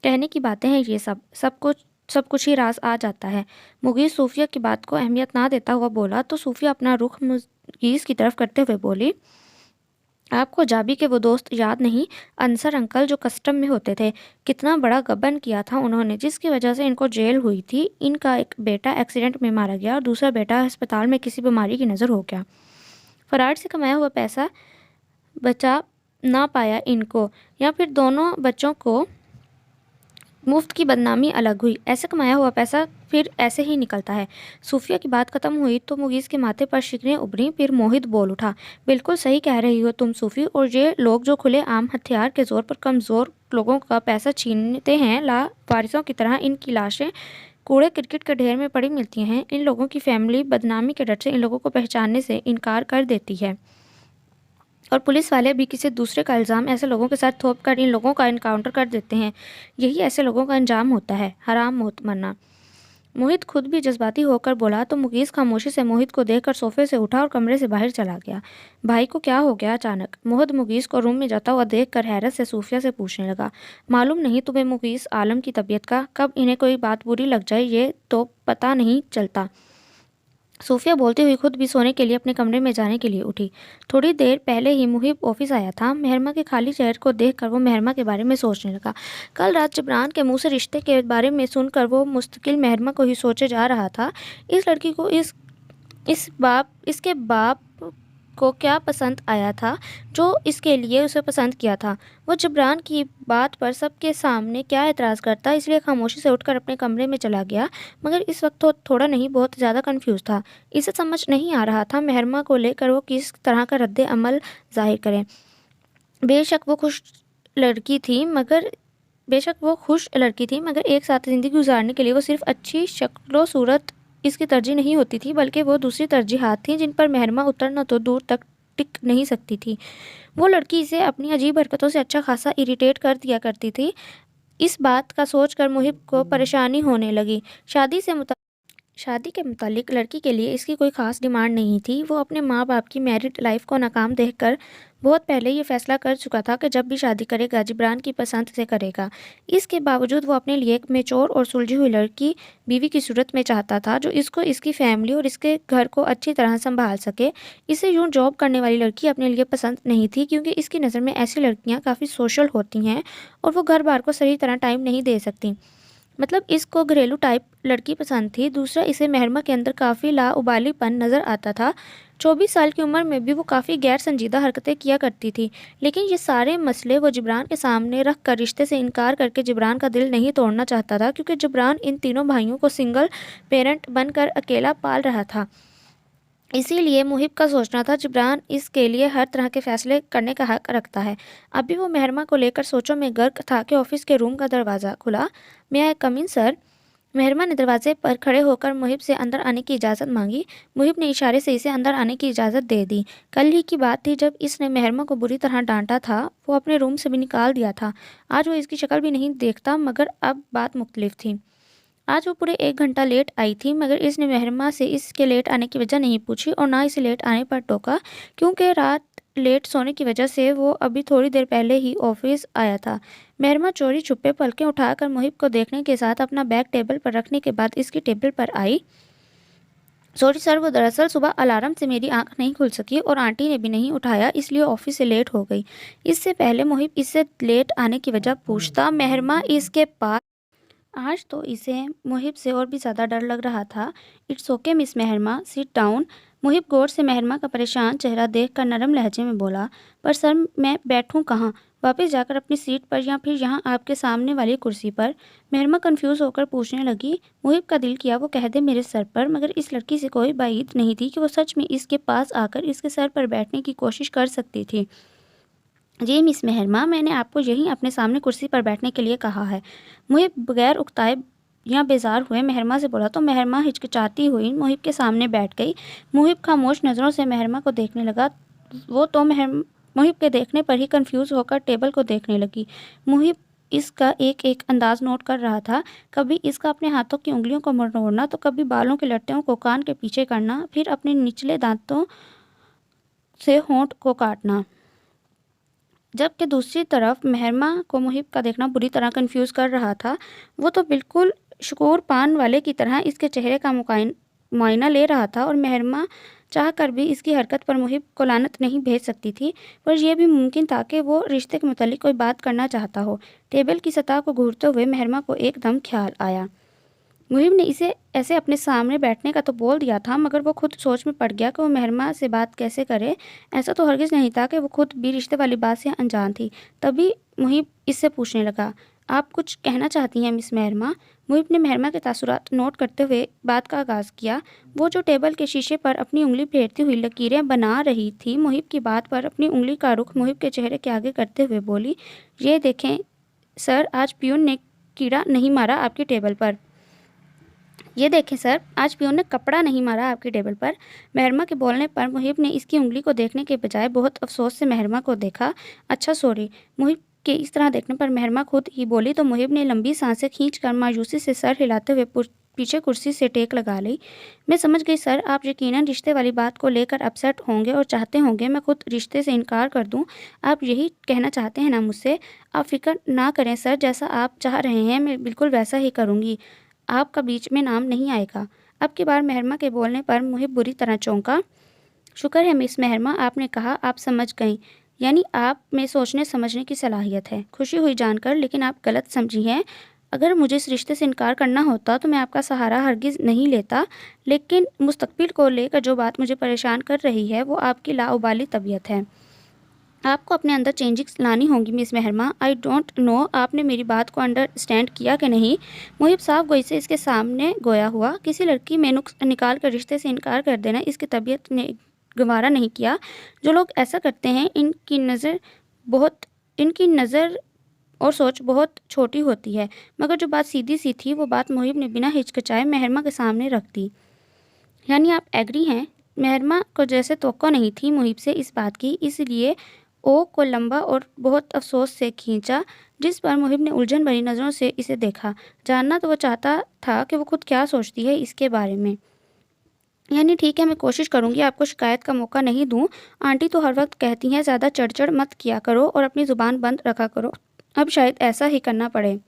कहने की बातें हैं ये सब कुछ ही रास आ जाता है। मुगीस सूफिया की बात को अहमियत ना देता हुआ बोला तो सूफिया अपना रुख मुगीस की तरफ करते हुए बोली, आपको जाबी के वो दोस्त याद नहीं, अंसर अंकल जो कस्टम में होते थे? कितना बड़ा गबन किया था उन्होंने, जिसकी वजह से इनको जेल हुई थी। इनका एक बेटा एक्सीडेंट में मारा गया और दूसरा बेटा अस्पताल में किसी बीमारी की नज़र हो गया। फराड से कमाया हुआ पैसा बचा ना पाया इनको, या फिर दोनों बच्चों को मुफ्त की बदनामी अलग हुई। ऐसे कमाया हुआ पैसा फिर ऐसे ही निकलता है। सूफिया की बात खत्म हुई तो मुगीस के माथे पर शिकनें उभरी। फिर मोहित बोल उठा, बिल्कुल सही कह रही हो तुम सूफी, और ये लोग जो खुले आम हथियार के जोर पर कमज़ोर लोगों का पैसा छीनते हैं, लावारिसों की तरह इनकी लाशें कूड़े क्रिकेट के ढेर में पड़ी मिलती हैं। इन लोगों की फैमिली बदनामी के डर से इन लोगों को पहचानने से इनकार कर देती है, और पुलिस वाले भी किसी दूसरे का इल्ज़ाम ऐसे लोगों के साथ थोप कर इन लोगों का इनकाउंटर कर देते हैं। यही ऐसे लोगों का अंजाम होता है, हराम मौत मरना। मोहित खुद भी जज्बाती होकर बोला तो मुकेश खामोशी से मोहित को देखकर सोफे से उठा और कमरे से बाहर चला गया। भाई को क्या हो गया अचानक? मोहित मुकेश को रूम में जाता हुआ देखकर हैरत से सूफिया से पूछने लगा। मालूम नहीं तुम्हें मुकेश आलम की तबीयत का? कब इन्हें कोई बात बुरी लग जाए ये तो पता नहीं चलता। सूफिया बोलती हुई खुद भी सोने के लिए अपने कमरे में जाने के लिए उठी। थोड़ी देर पहले ही मुहिब ऑफिस आया था। मेहरमा के खाली चेयर को देखकर वो मेहरमा के बारे में सोचने लगा। कल रात जिब्रान के मुंह से रिश्ते के बारे में सुनकर वो मुस्तकिल मेहरमा को ही सोचे जा रहा था। इस लड़की को इसके बाप को क्या पसंद आया था जो इसके लिए उसे पसंद किया था? वो जिब्रान की बात पर सबके सामने क्या एतराज़ करता, इसलिए खामोशी से उठकर अपने कमरे में चला गया। मगर इस वक्त तो थोड़ा नहीं बहुत ज़्यादा कंफ्यूज था। इसे समझ नहीं आ रहा था मेहरमा को लेकर वो किस तरह का रद्द अमल जाहिर करें। बेशक वो खुश लड़की थी मगर एक साथ ज़िंदगी गुजारने के लिए वो सिर्फ अच्छी शक्लो सूरत इसकी तरजीह नहीं होती थी, बल्कि वो दूसरी तरजीहात थीं जिन पर मेहरमा उतरना तो दूर तक टिक नहीं सकती थी। वो लड़की इसे अपनी अजीब हरकतों से अच्छा खासा इरिटेट कर दिया करती थी। इस बात का सोचकर मुहिब को परेशानी होने लगी। शादी के मुतालिक लड़की के लिए इसकी कोई ख़ास डिमांड नहीं थी। वो अपने माँ बाप की मैरिड लाइफ को नाकाम देखकर बहुत पहले ये फैसला कर चुका था कि जब भी शादी करेगा जिब्रान की पसंद से करेगा। इसके बावजूद वो अपने लिए एक मैच्योर और सुलझी हुई लड़की बीवी की सूरत में चाहता था जो इसको इसकी फैमिली और इसके घर को अच्छी तरह संभाल सके। इसे यूँ जॉब करने वाली लड़की अपने लिए पसंद नहीं थी, क्योंकि इसकी नज़र में ऐसी लड़कियाँ काफ़ी सोशल होती हैं और वो घर बार को सही तरह टाइम नहीं दे सकती। मतलब इसको घरेलू टाइप लड़की पसंद थी। दूसरा, इसे मेहरमा के अंदर काफ़ी लाउबालीपन नज़र आता था। 24 साल की उम्र में भी वो काफ़ी गैर संजीदा हरकतें किया करती थी। लेकिन ये सारे मसले वो जिब्रान के सामने रख कर रिश्ते से इनकार करके जिब्रान का दिल नहीं तोड़ना चाहता था, क्योंकि जिब्रान इन तीनों भाइयों को सिंगल पेरेंट बनकर अकेला पाल रहा था। इसीलिए मुहिब का सोचना था जिब्रान इसके लिए हर तरह के फैसले करने का हक रखता है। अभी वो मेहरमा को लेकर सोचों में गर्क था कि ऑफिस के रूम का दरवाज़ा खुला। मैं आई कम इन सर? मेहरमा ने दरवाजे पर खड़े होकर मुहिब से अंदर आने की इजाज़त मांगी। मुहिब ने इशारे से इसे अंदर आने की इजाज़त दे दी। कल ही की बात थी जब इसने मेहरमा को बुरी तरह डांटा था। वो अपने रूम से भी निकाल दिया था। आज वो इसकी शक्ल भी नहीं देखता, मगर अब बात मुख्तलिफ थी। आज वो पूरे 1 घंटा लेट आई थी, मगर इसने मेहरमा से इसके लेट आने की वजह नहीं पूछी और ना इसे लेट आने पर टोका, क्योंकि रात लेट सोने की वजह से वो अभी थोड़ी देर पहले ही ऑफिस आया था। मेहरमा चोरी छुपे पलकें उठाकर मुहिब को देखने के साथ अपना बैग टेबल पर रखने के बाद इसकी टेबल पर आई। सॉरी सर, वो दरअसल सुबह अलार्म से मेरी आंख नहीं खुल सकी और आंटी ने भी नहीं उठाया, इसलिए ऑफिस से लेट हो गई। इससे पहले मुहिब इससे लेट आने की वजह पूछता, मेहरमा इसके पास। आज तो इसे मुहिब से और भी ज़्यादा डर लग रहा था। It's okay Miss Mehrama, sit down. Muhib गौर से मेहरमा का परेशान चेहरा देखकर नरम लहजे में बोला, पर सर मैं बैठूं कहाँ? वापस जाकर अपनी सीट पर या फिर यहाँ आपके सामने वाली कुर्सी पर? मेहरमा कंफ्यूज होकर पूछने लगी। मुहिब का दिल किया वो कह दे मेरे सर पर, मगर इस लड़की से कोई बात नहीं थी कि वो सच में इसके पास आकर इसके सर पर बैठने की कोशिश कर सकती थी। जी मिस मेहरमा, मैंने आपको यहीं अपने सामने कुर्सी पर बैठने के लिए कहा है। मुहिब बगैर उकताए या बेजार हुए मेहरमा से बोला तो मेहरमा हिचकिचाती हुई मुहिब के सामने बैठ गई। मुहिब खामोश नज़रों से मेहरमा को देखने लगा। वो तो मुहिब के देखने पर ही कंफ्यूज होकर टेबल को देखने लगी। मुहिब इसका एक एक अंदाज नोट कर रहा था। कभी इसका अपने हाथों की उंगलियों को मरोड़ना, तो कभी बालों के लट्टों को कान के पीछे करना, फिर अपने निचले दांतों से होंठ को काटना। जबकि दूसरी तरफ मेहरमा को मुहिब का देखना बुरी तरह कंफ्यूज कर रहा था। वो तो बिल्कुल शकूर पान वाले की तरह इसके चेहरे का मुआयना ले रहा था और मेहरमा चाह कर भी इसकी हरकत पर मुहिब को लानत नहीं भेज सकती थी, पर यह भी मुमकिन था कि वो रिश्ते के मुतालिक कोई बात करना चाहता हो। टेबल की सतह को घूरते हुए मेहरमा को एकदम ख्याल आया। मुहिब ने इसे ऐसे अपने सामने बैठने का तो बोल दिया था, मगर वो खुद सोच में पड़ गया कि वो मेहरमा से बात कैसे करे। ऐसा तो हरगिज़ नहीं था कि वो खुद भी रिश्ते वाली बात से अनजान थी। तभी मुहिब इससे पूछने लगा, आप कुछ कहना चाहती हैं मिस मेहरमा? मुहिब ने मेहरमा के तासुरात नोट करते हुए बात का आगाज़ किया। वो जो टेबल के शीशे पर अपनी उंगली फेरती हुई लकीरें बना रही थी, मुहिब की बात पर अपनी उंगली का रुख मुहिब के चेहरे के आगे करते हुए बोली, ये देखें सर, आज पियून ने कीड़ा नहीं मारा आपकी टेबल पर। ये देखें सर, आज पियून ने कपड़ा नहीं मारा आपकी टेबल पर। मेहरमा के बोलने पर मुहिब ने इसकी उंगली को देखने के बजाय बहुत अफसोस से मेहरमा को देखा। अच्छा सॉरी। मुहिब के इस तरह देखने पर मेहरमा खुद ही बोली तो मुहिब ने लंबी सांसें खींचकर मायूसी से सर हिलाते हुए पीछे कुर्सी से टेक लगा ली। मैं समझ गई सर, आप यकीनन रिश्ते वाली बात को लेकर अपसेट होंगे और चाहते होंगे मैं खुद रिश्ते से इनकार कर दूं। आप यही कहना चाहते हैं ना मुझसे? आप फिक्र ना करें सर, जैसा आप चाह रहे हैं मैं बिल्कुल वैसा ही करूँगी। आपका बीच में नाम नहीं आएगा। अब की बार मेहरमा के बोलने पर मुहिब बुरी तरह चौंका। शुक्र है मिस मेहरमा, आपने कहा, आप समझ गईं। यानी आप में सोचने समझने की सलाहियत है। खुशी हुई जानकर, लेकिन आप गलत समझी हैं। अगर मुझे इस रिश्ते से इनकार करना होता तो मैं आपका सहारा हरगिज़ नहीं लेता। लेकिन मुस्तकबिल को लेकर जो बात मुझे परेशान कर रही है वो आपकी लाउबाली तबीयत है। आपको अपने अंदर चेंजिंग्स लानी होंगी miss Mehrama. I don't know आपने मेरी बात को अंडरस्टैंड किया कि नहीं। मुहिब साहब गोई से इसके सामने गोया हुआ। किसी लड़की में नुक्स निकाल कर रिश्ते से इनकार कर देना इसकी तबीयत ने गवारा नहीं किया। जो लोग ऐसा करते हैं इनकी नज़र और सोच बहुत छोटी होती है। मगर जो बात सीधी सी थी वो बात मुहिब ने बिना हिचकिचाए मेहरमा के सामने रख दी। यानी आप एग्री हैं? मेहरमा को जैसे तवक्को नहीं थी मुहिब से इस बात की, इसलिए ओ को लंबा और बहुत अफसोस से खींचा, जिस पर मुहिब ने उलझन भरी नज़रों से इसे देखा। जानना तो वो चाहता था कि वो खुद क्या सोचती है इसके बारे में। यानी ठीक है, मैं कोशिश करूँगी आपको शिकायत का मौका नहीं दूँ। आंटी तो हर वक्त कहती हैं ज़्यादा चढ़ मत किया करो और अपनी ज़ुबान बंद रखा करो। अब शायद ऐसा ही करना पड़े।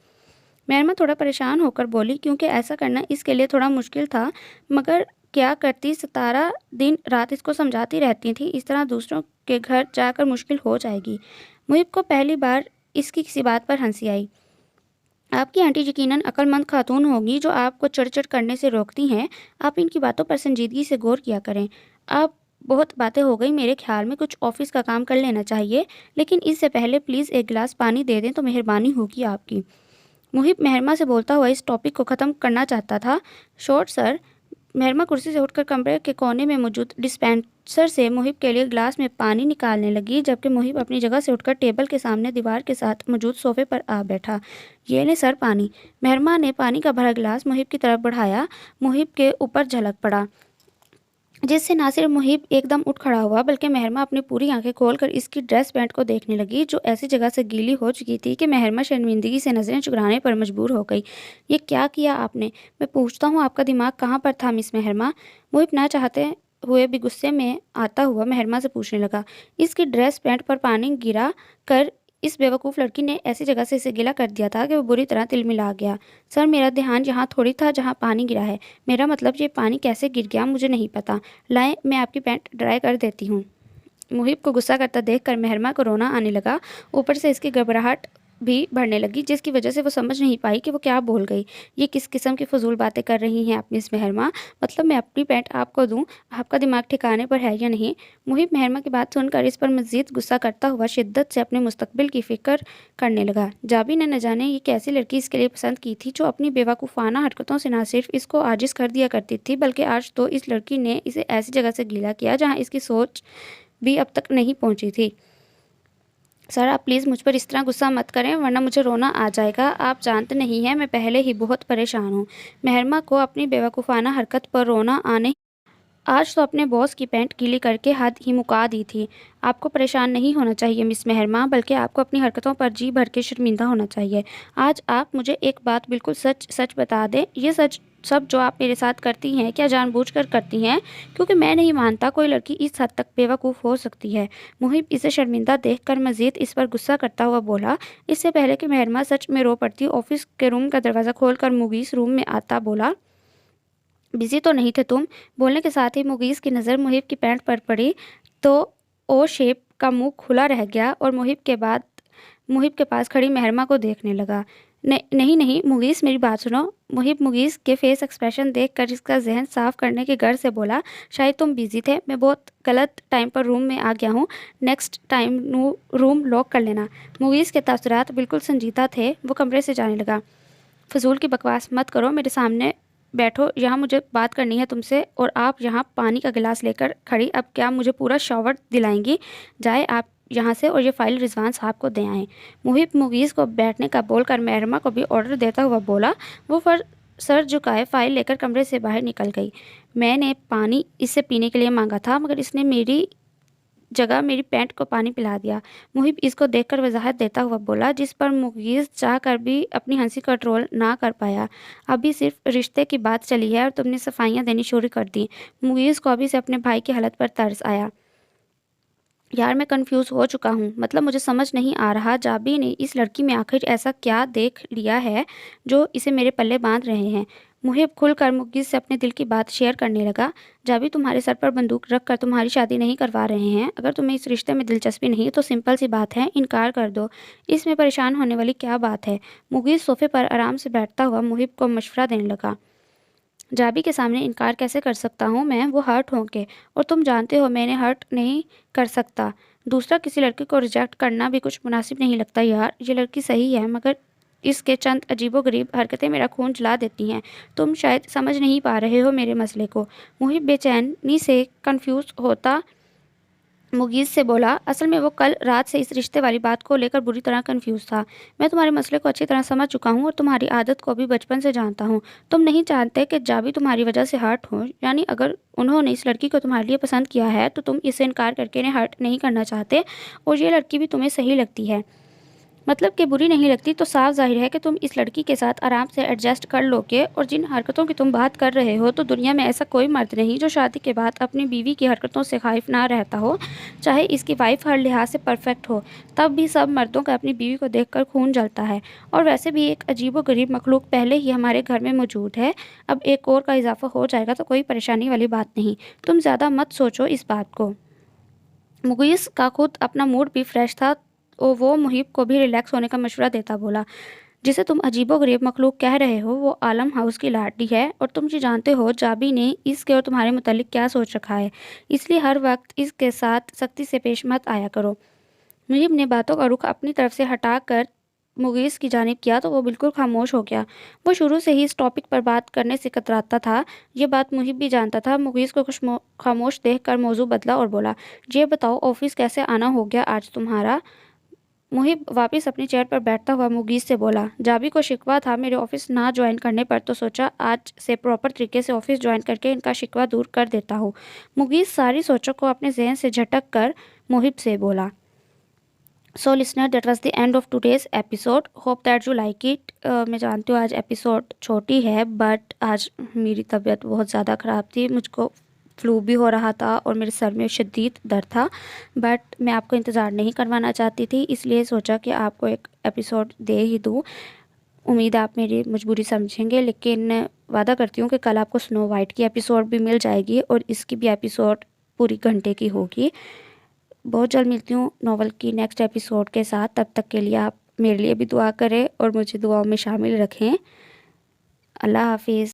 मेहरमा थोड़ा परेशान होकर बोली, क्योंकि ऐसा करना इसके लिए थोड़ा मुश्किल था। मगर क्या करती, सितारा दिन रात इसको समझाती रहती थी, इस तरह दूसरों के घर जाकर मुश्किल हो जाएगी। मुहिब को पहली बार इसकी किसी बात पर हंसी आई। आपकी आंटी यकीनन अक्लमंद खातून होगी जो आपको चढ़ करने से रोकती हैं। आप इनकी बातों पर संजीदगी से गौर किया करें। अब बहुत बातें हो गई, मेरे ख्याल में कुछ ऑफिस का काम कर लेना चाहिए। लेकिन इससे पहले प्लीज़ एक गिलास पानी दे दें तो मेहरबानी होगी आपकी। मुहिब मेहरमा से बोलता हुआ इस टॉपिक को ख़त्म करना चाहता था। Short sir. मेहरमा कुर्सी से उठकर कमरे के कोने में मौजूद डिस्पेंसर से मुहिब के लिए ग्लास में पानी निकालने लगी, जबकि मुहिब अपनी जगह से उठकर टेबल के सामने दीवार के साथ मौजूद सोफे पर आ बैठा। ये ले सर पानी। मेहरमा ने पानी का भरा गिलास मुहिब की तरफ बढ़ाया। मुहिब के ऊपर झलक पड़ा, जिससे ना सिर्फ मुहिब एकदम उठ खड़ा हुआ बल्कि मेहरमा अपनी पूरी आंखें खोलकर इसकी ड्रेस पैंट को देखने लगी, जो ऐसी जगह से गीली हो चुकी थी कि मेहरमा शर्मिंदगी से नज़रें चुराने पर मजबूर हो गई। ये क्या किया आपने? मैं पूछता हूँ, आपका दिमाग कहाँ पर था मिस मेहरमा? मुहिब ना चाहते हुए भी गुस्से में आता हुआ मेहरमा से पूछने लगा। इसकी ड्रेस पैंट पर पानी गिरा कर इस बेवकूफ़ लड़की ने ऐसी जगह से इसे गिला कर दिया था कि वो बुरी तरह तिलमिला गया। सर, मेरा ध्यान यहाँ थोड़ी था जहाँ पानी गिरा है। मेरा मतलब ये पानी कैसे गिर गया मुझे नहीं पता। लाएं, मैं आपकी पैंट ड्राई कर देती हूँ। मुहिब को गुस्सा करता देखकर मेहरमा को रोना आने लगा। ऊपर से इसकी घबराहट भी बढ़ने लगी, जिसकी वजह से वो समझ नहीं पाई कि वो क्या बोल गई। ये किस किस्म की फजूल बातें कर रही हैं आप मिस मेहरमा? मतलब मैं अपनी पैंट आपको दूं? आपका दिमाग ठिकाने पर है या नहीं? मुहिब मेहरमा की बात सुनकर इस पर मज़ीद गुस्सा करता हुआ शिद्दत से अपने मुस्तकबिल की फ़िक्र करने लगा। जाबी ने न जाने ये कैसी लड़की इसके लिए पसंद की थी, जो अपनी बेवकूफ़ाना हरकतों से न सिर्फ इसको आजिज़ कर दिया करती थी, बल्कि आज तो इस लड़की ने इसे ऐसी जगह से गीला किया जहाँ इसकी सोच भी अब तक नहीं पहुँची थी। सर, आप प्लीज़ मुझ पर इस तरह गुस्सा मत करें, वरना मुझे रोना आ जाएगा। आप जानते नहीं हैं, मैं पहले ही बहुत परेशान हूँ। मेहरमा को अपनी बेवकूफ़ाना हरकत पर रोना आने आज तो अपने बॉस की पैंट गीली करके हद ही मुका दी थी। आपको परेशान नहीं होना चाहिए मिस मेहरमा, बल्कि आपको अपनी हरकतों पर जी भर के शर्मिंदा होना चाहिए। आज आप मुझे एक बात बिल्कुल सच सच बता दें, ये सच सब जो आप मेरे साथ करती हैं क्या जानबूझकर करती हैं? क्योंकि मैं नहीं मानता कोई लड़की इस हद तक बेवकूफ़ हो सकती है। मुहिब इसे शर्मिंदा देखकर मज़ीद इस पर गुस्सा करता हुआ बोला। इससे पहले कि मेहरमा सच में रो पड़ती, ऑफिस के रूम का दरवाज़ा खोलकर मुगीस रूम में आता बोला, बिजी तो नहीं थे तुम? बोलने के साथ ही मुगीस की नज़र मुहिब की पैंट पर पड़ी तो ओ शेप का मुंह खुला रह गया और मुहिब के पास खड़ी मेहरमा को देखने लगा। नहीं नहीं मुगीस, मेरी बात सुनो। मुहिब मुगीस के फेस एक्सप्रेशन देखकर इसका जहन साफ करने के गर्ज से बोला, शायद तुम बिजी थे, मैं बहुत गलत टाइम पर रूम में आ गया हूँ। नेक्स्ट टाइम रूम लॉक कर लेना। मुगीस के तासुरात बिल्कुल संजीदा थे। वो कमरे से जाने लगा। फजूल की बकवास मत करो, मेरे सामने बैठो, यहाँ मुझे बात करनी है तुमसे। और आप यहाँ पानी का गिलास लेकर खड़ी, अब क्या मुझे पूरा शावर दिलाएंगी? जाए आप यहाँ से और ये फाइल रिजवान साहब को दे आएँ। मुहिब मुगीस को बैठने का बोलकर मेहरमा को भी ऑर्डर देता हुआ बोला। वो सर झुकाए फाइल लेकर कमरे से बाहर निकल गई। मैंने पानी इससे पीने के लिए मांगा था, मगर इसने मेरी जगह मेरी पैंट को पानी पिला दिया। मुहिब इसको देखकर वजाहत देता हुआ बोला, जिस पर मुगीज़ चाह कर भी अपनी हंसी कंट्रोल ना कर पाया। अभी सिर्फ रिश्ते की बात चली है और तुमने सफाइयाँ देनी शुरू कर दी। मुगीज़ को अभी से अपने भाई की हालत पर तरस आया। यार मैं कंफ्यूज हो चुका हूँ, मतलब मुझे समझ नहीं आ रहा जाबी ने इस लड़की में आखिर ऐसा क्या देख लिया है जो इसे मेरे पल्ले बांध रहे हैं। मुहिब खुलकर मुगीज़ से अपने दिल की बात शेयर करने लगा। जाबी तुम्हारे सर पर बंदूक रख कर तुम्हारी शादी नहीं करवा रहे हैं। अगर तुम्हें इस रिश्ते में दिलचस्पी नहीं तो सिंपल सी बात है, इनकार कर दो। इसमें परेशान होने वाली क्या बात है। मुगीज़ सोफे पर आराम से बैठता हुआ मुहिब को मशवरा देने लगा। जाबी के सामने इनकार कैसे कर सकता हूँ मैं, वो हर्ट होके, और तुम जानते हो मैं इन्हें हर्ट नहीं कर सकता। दूसरा किसी लड़के को रिजेक्ट करना भी कुछ मुनासिब नहीं लगता यार। ये लड़की सही है मगर इसके चंद अजीबोगरीब हरकतें मेरा खून जला देती हैं। तुम शायद समझ नहीं पा रहे हो मेरे मसले को। मुहिब बेचैनी से कंफ्यूज होता मुगीज़ से बोला, असल में वो कल रात से इस रिश्ते वाली बात को लेकर बुरी तरह कंफ्यूज था। मैं तुम्हारे मसले को अच्छी तरह समझ चुका हूँ और तुम्हारी आदत को भी बचपन से जानता हूँ। तुम नहीं जानते कि जाबी तुम्हारी वजह से हर्ट हो, यानी अगर उन्होंने इस लड़की को तुम्हारे लिए पसंद किया है तो तुम इसे इनकार करके इन्हें हर्ट नहीं करना चाहते, और ये लड़की भी तुम्हें सही लगती है, मतलब कि बुरी नहीं लगती, तो साफ जाहिर है कि तुम इस लड़की के साथ आराम से एडजस्ट कर लोगे। और जिन हरकतों की तुम बात कर रहे हो, तो दुनिया में ऐसा कोई मर्द नहीं जो शादी के बाद अपनी बीवी की हरकतों से खौफ ना रहता हो। चाहे इसकी वाइफ हर लिहाज से परफेक्ट हो, तब भी सब मर्दों का अपनी बीवी को देखकर खून जलता है। और वैसे भी एक अजीबोगरीब मखलूक पहले ही हमारे घर में मौजूद है, अब एक और का इजाफा हो जाएगा तो कोई परेशानी वाली बात नहीं। तुम ज़्यादा मत सोचो इस बात को। मुगीस का खुद अपना मूड भी फ्रेश था, और वो मुहिब को भी रिलैक्स होने का मशवरा देता बोला, जिसे तुम अजीबोगरीब मखलूक कह रहे हो वो आलम हाउस की लाडली है, और तुम ये जानते हो जाबी ने इसके और तुम्हारे मुतालिक क्या सोच रखा है, इसलिए हर वक्त इसके साथ सख्ती से पेश मत आया करो। मुहिब ने बातों का रुख अपनी तरफ से हटा कर मुगीस की जानिब किया तो वो बिल्कुल खामोश हो गया। वो शुरू से ही इस टॉपिक पर बात करने से कतराता था। ये बात मुहिब भी जानता था। मुगीस को खामोश देख कर मौजू बदला और बोला, ये बताओ ऑफिस कैसे आना हो गया आज तुम्हारा। मुहिब वापस अपनी चेयर पर बैठता हुआ मुगीस से बोला, जाबी को शिकवा था मेरे ऑफिस ना ज्वाइन करने पर, तो सोचा आज से प्रॉपर तरीके से ऑफिस ज्वाइन करके इनका शिकवा दूर कर देता हूँ। मुगीस सारी सोचों को अपने जहन से झटक कर मुहिब से बोला। So listener, that was the end of today's episode. Hope that you like it. मैं जानती हूँ आज एपिसोड छोटी है, बट आज मेरी तबीयत बहुत ज़्यादा ख़राब थी। मुझको फ्लू भी हो रहा था और मेरे सर में शदीद दर्द था, बट मैं आपको इंतज़ार नहीं करवाना चाहती थी, इसलिए सोचा कि आपको एक एपिसोड दे ही दूँ। उम्मीद है आप मेरी मजबूरी समझेंगे, लेकिन वादा करती हूँ कि कल आपको स्नो वाइट की एपिसोड भी मिल जाएगी और इसकी भी एपिसोड पूरी घंटे की होगी। बहुत जल्द मिलती हूँ नॉवल की नेक्स्ट एपिसोड के साथ। तब तक के लिए आप मेरे लिए भी दुआ करें और मुझे दुआओं में शामिल रखें। अल्लाह हाफिज़।